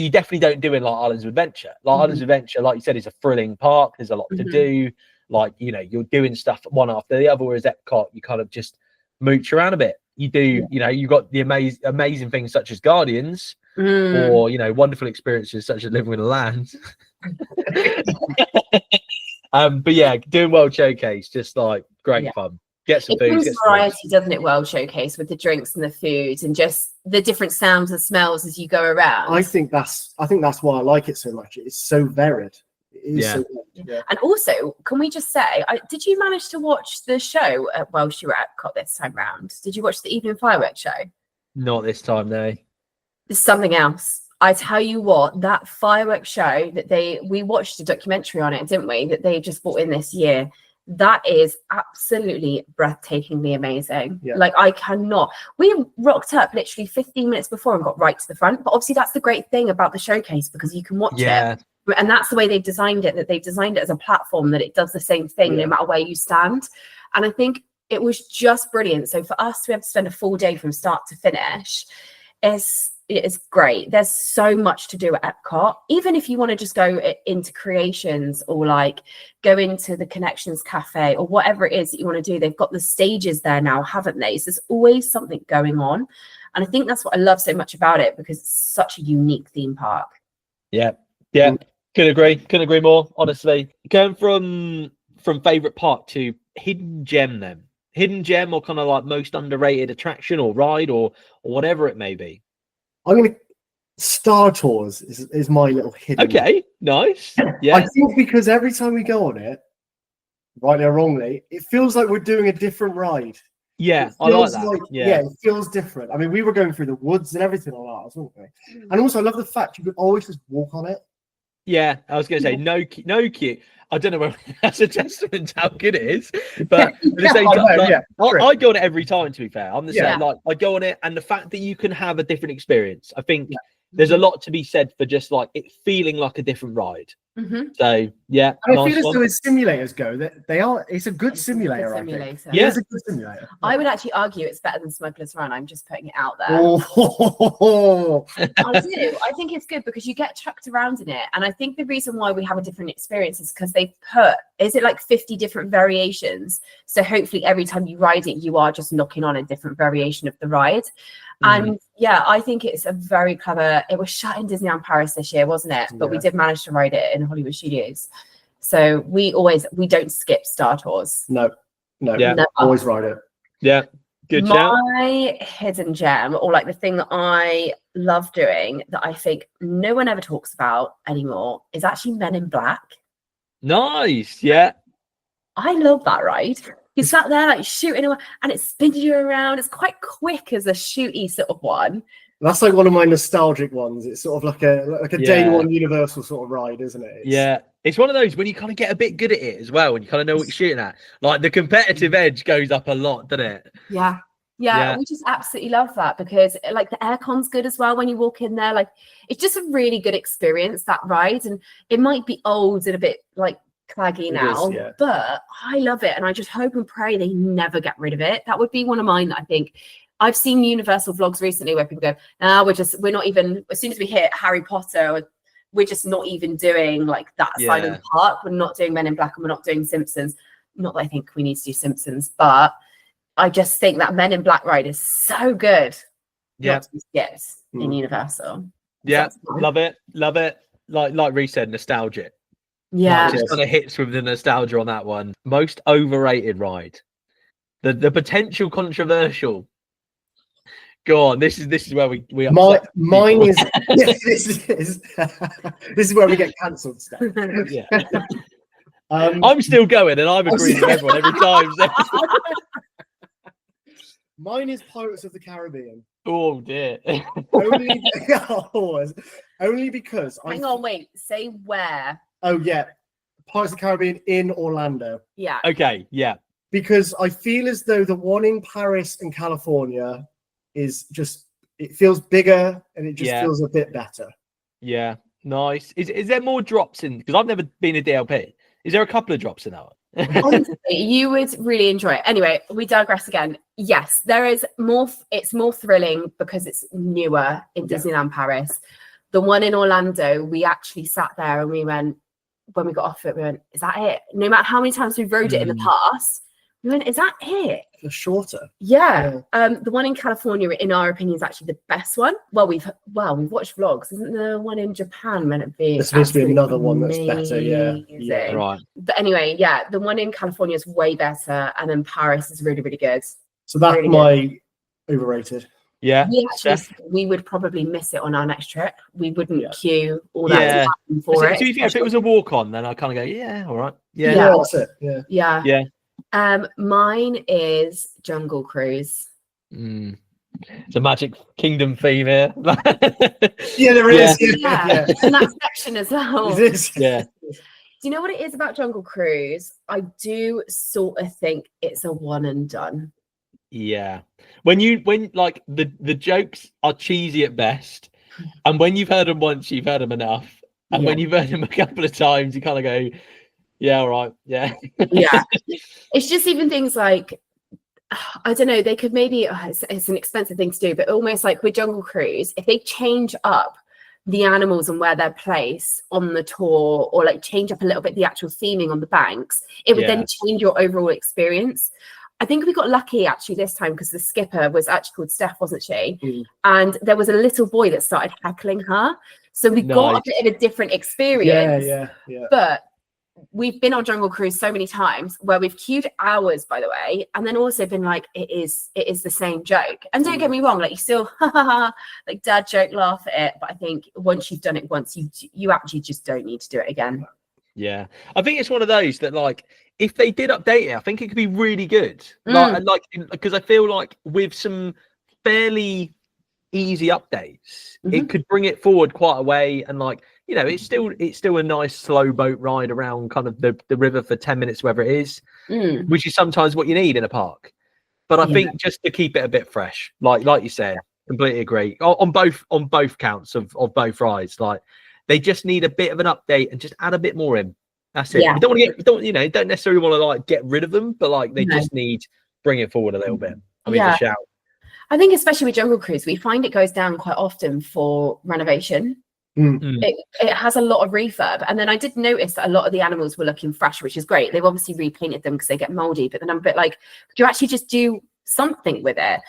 definitely don't do in like Islands of Adventure. Like Islands of Adventure, like you said, is a thrilling park. There's a lot to do. Like, you know, you're doing stuff one after the other, whereas Epcot, you kind of just mooch around a bit. You do, you know, you've got the amazing things such as Guardians or, you know, wonderful experiences such as living with a land. But yeah, doing World Showcase, just like great fun. Get some It food. brings Get some variety, drinks. doesn't it? World Showcase with the drinks and the food and just the different sounds and smells as you go around. I think that's why I like it so much. It's so varied. It is Yeah. so good. Yeah. And also, can we just say, did you manage to watch the show whilst you were at Epcot this time round? Did you watch the evening fireworks show? Not this time, no. There's something else. I tell you what, that fireworks show that we watched a documentary on it, didn't we? That they just brought in this year. That is absolutely breathtakingly amazing. Yeah. Like I cannot. We rocked up literally 15 minutes before and got right to the front. But obviously that's the great thing about the showcase because you can watch it. And that's the way they've designed it, that they've designed it as a platform that it does the same thing no matter where you stand. And I think it was just brilliant. So for us to be able to spend a full day from start to finish is great. There's so much to do at Epcot. Even if you want to just go into Creations or like go into the Connections Cafe or whatever it is that you want to do, they've got the stages there now, haven't they? So there's always something going on. And I think that's what I love so much about it because it's such a unique theme park. Yeah. Couldn't agree more, honestly. Going from favorite park to hidden gem then. Hidden gem or kind of like most underrated attraction or ride or whatever it may be. I'm gonna Star Tours is my little hidden. Okay, nice. Yeah. I think because every time we go on it, rightly or wrongly, it feels like we're doing a different ride. Yeah, I like that. It feels different. I mean, we were going through the woods and everything like that, wasn't we? And also, I love the fact you could always just walk on it. Yeah, I was going to say no queue. I don't know whether that's a testament to how good it is, but at the same time, I go on it every time. To be fair, I'm the same. Like I go on it, and the fact that you can have a different experience, I think there's a lot to be said for just like it feeling like a different ride. Mm-hmm. So yeah, and I feel as though as simulators go, that they are. It's a good simulator. I think. Yeah, it's a good simulator. I would actually argue it's better than Smuggler's Run. I'm just putting it out there. Oh. I do. I think it's good because you get chucked around in it, and I think the reason why we have a different experience is because they've put 50 different variations. So hopefully every time you ride it, you are just knocking on a different variation of the ride. And I think it's a very clever. It was shut in Disneyland Paris this year, wasn't it? But we did manage to ride it in Hollywood Studios. So we don't skip Star Tours. No. Never. Always ride it. Yeah, good shout. My hidden gem, or like the thing that I love doing that I think no one ever talks about anymore, is actually Men in Black. Nice, yeah. I love that ride. You sat there like shooting away, and it spins you around. It's quite quick as a shooty sort of one. That's like one of my nostalgic ones. It's sort of like a day one Universal sort of ride, isn't it? It's one of those when you kind of get a bit good at it as well, when you kind of know what you're shooting at. Like the competitive edge goes up a lot, doesn't it? Yeah. We just absolutely love that because like the aircon's good as well when you walk in there. Like it's just a really good experience, that ride. And it might be old and a bit like claggy now, but I love it, and I just hope and pray they never get rid of it. That would be one of mine that I think. I've seen Universal vlogs recently where people go, we're not even, as soon as we hit Harry Potter, we're just not even doing like that side of the park. We're not doing Men in Black and we're not doing Simpsons. Not that I think we need to do Simpsons, but I just think that Men in Black ride is so good. Yeah. Not to be skipped in Universal. Yeah, love it. Like Rhys said, nostalgic. Yeah. It just kind of hits with the nostalgia on that one. Most overrated ride. The potential controversial. Go on. This is where we mine is this is where we get cancelled stuff. Yeah. I'm still going and I'm agreeing with everyone every time. So. Mine is Pirates of the Caribbean. Oh dear. Only because Hang on, wait. Say where. Oh yeah. Pirates of the Caribbean in Orlando. Yeah. Okay, yeah. Because I feel as though the one in Paris and California is just, it feels bigger and it just feels a bit better. Yeah, nice. Is there more drops in? Because I've never been a DLP. Is there a couple of drops in that one? Honestly, you would really enjoy it. Anyway, we digress again. Yes, there is more. It's more thrilling because it's newer in Disneyland Paris. The one in Orlando, we actually sat there and we went, when we got off it, we went, is that it? No matter how many times we rode it in the past, We went, is that it? They're shorter. Yeah. The one in California, in our opinion, is actually the best one. Well, we've watched vlogs. Isn't the one in Japan meant to be? There's supposed to be another one that's better. Yeah. Right. But anyway, yeah, the one in California is way better, and then Paris is really, really good. So that's really my overrated. Yeah. We would probably miss it on our next trip. We wouldn't queue all that time for So it. do you think if it was a walk on, then I kind of go, yeah, all right. Yeah. Yeah, that's it. Yeah. Yeah. Mine is Jungle Cruise. It's a Magic Kingdom theme here. Yeah, there is. Yeah. And that section as well. It is. Yeah. Do you know what it is about Jungle Cruise? I do sort of think it's a one and done. Yeah. When like the jokes are cheesy at best, and when you've heard them once, you've heard them enough. And when you've heard them a couple of times, you kind of go, yeah, all right. Yeah. Yeah. It's just even things like, I don't know, they could maybe, it's an expensive thing to do, but almost like with Jungle Cruise, if they change up the animals and where they're placed on the tour, or like change up a little bit the actual theming on the banks, it would then change your overall experience. I think we got lucky actually this time because the skipper was actually called Steph, wasn't she? And there was a little boy that started heckling her. So we got a bit of a different experience. Yeah. But we've been on Jungle Cruise so many times where we've queued hours, by the way, and then also been like, it is the same joke. And don't get me wrong, like you still like dad joke, laugh at it, but I think once you've done it once, you actually just don't need to do it again. Yeah, I think it's one of those that, like, if they did update it, I think it could be really good. Like because I feel like with some fairly easy updates, it could bring it forward quite a way. And like, you know, it's still a nice slow boat ride around kind of the river for 10 minutes, wherever it is, which is sometimes what you need in a park. But I think just to keep it a bit fresh, like you said, completely agree on both counts of both rides. Like, they just need a bit of an update and just add a bit more in. That's it. Yeah. You don't necessarily want to like get rid of them, but like they just need bring it forward a little bit. I mean, the shout. I think especially with Jungle Cruise, we find it goes down quite often for renovation. It has a lot of refurb, and then I did notice that a lot of the animals were looking fresh, which is great. They've obviously repainted them because they get moldy, but then I'm a bit like, do you actually just do something with it?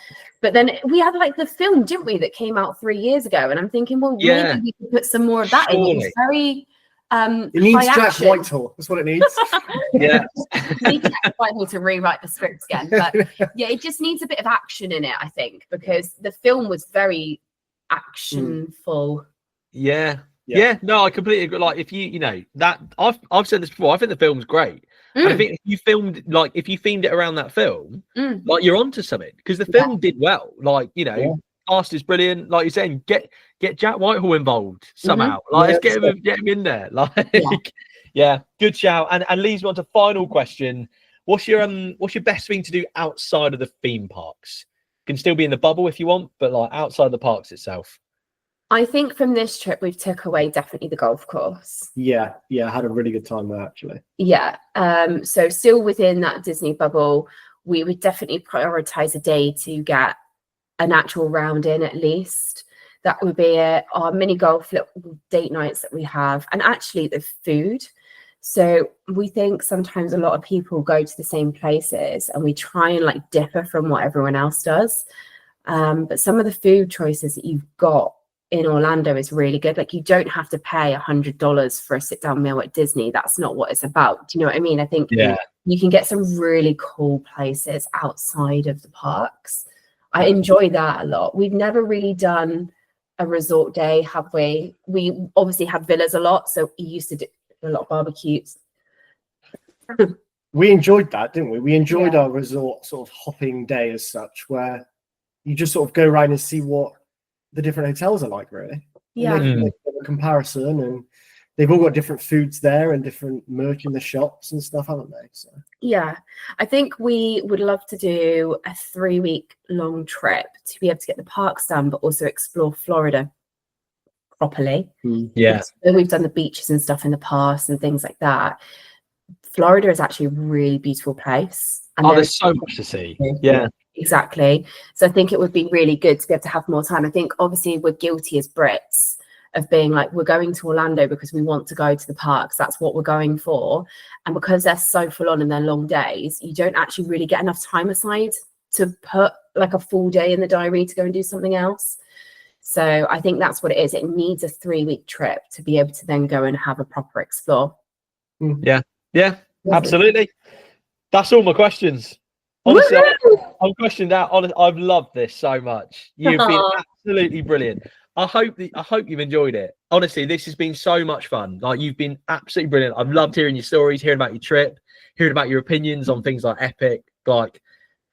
But then we had like the film, didn't we, that came out 3 years ago, and I'm thinking, well, maybe we could put some more of that in. It was very it needs Jack Whitehall. That's what it needs. It needs Jack Whitehall to rewrite the scripts again. But yeah, it just needs a bit of action in it, I think, because the film was very actionful. Yeah. No, I completely agree. Like, if you know that I've said this before, I think the film's great. And I think if you themed it around that film, like, you're onto something, because the film did well. Like, you know, cast is brilliant. Like you're saying, get Jack Whitehall involved somehow. Like, let's get him in there. Like, good shout. And leads me on to final question. What's your best thing to do outside of the theme parks? Can still be in the bubble if you want, but like outside the parks itself. I think from this trip we've took away definitely the golf course. Yeah, I had a really good time there actually. Yeah. So still within that Disney bubble, we would definitely prioritize a day to get an actual round in at least. That would be our mini golf date nights that we have, and actually the food. So we think sometimes a lot of people go to the same places and we try and like differ from what everyone else does. But some of the food choices that you've got in Orlando is really good. Like, you don't have to pay $100 for a sit-down meal at Disney. That's not what it's about. Do you know what I mean? I think you can get some really cool places outside of the parks. I enjoy that a lot. We've never really done a resort day, have we? We obviously have villas a lot, so we used to do a lot of barbecues. We enjoyed that, didn't we? We enjoyed our resort sort of hopping day as such, where you just sort of go around and see what the different hotels are like, really. Yeah. Make a comparison, and they've all got different foods there and different merch in the shops and stuff, haven't they? So yeah, I think we would love to do a 3-week long trip to be able to get the parks done, but also explore Florida properly. Yeah. So we've done the beaches and stuff in the past and things like that. Florida is actually a really beautiful place. And there's so much to see. Yeah. Exactly. So I think it would be really good to be able to have more time. I think obviously we're guilty as Brits of being like, we're going to Orlando because we want to go to the parks. That's what we're going for. And because they're so full on in their long days, you don't actually really get enough time aside to put like a full day in the diary to go and do something else. So I think that's what it is. It needs a 3-week trip to be able to then go and have a proper explore. Yeah, absolutely. That's all my questions. Honestly, I'm questioned out. Honestly, I've loved this so much. You've been absolutely brilliant. I hope you've enjoyed it. Honestly, this has been so much fun. Like, you've been absolutely brilliant. I've loved hearing your stories, hearing about your trip, hearing about your opinions on things like Epic. Like,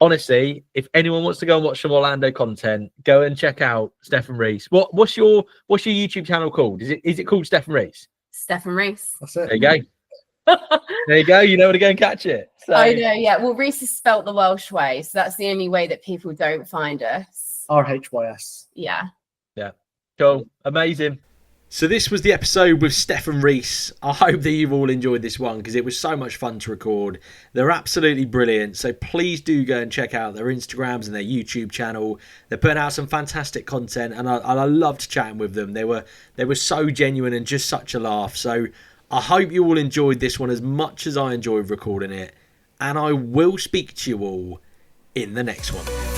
honestly, if anyone wants to go and watch some Orlando content, go and check out Steph and Rhys. What's your YouTube channel called? Is it called Steph and Rhys? Steph and Rhys. That's it. There you go. There you go. You know where to go and catch it. So. I know, yeah. Well, Rhys is spelt the Welsh way, so that's the only way that people don't find us. RHYS. Yeah. Cool. Amazing. So this was the episode with Steph and Rhys. I hope that you've all enjoyed this one because it was so much fun to record. They're absolutely brilliant. So please do go and check out their Instagrams and their YouTube channel. They're putting out some fantastic content, and I loved chatting with them. They were so genuine and just such a laugh. So I hope you all enjoyed this one as much as I enjoyed recording it. And I will speak to you all in the next one.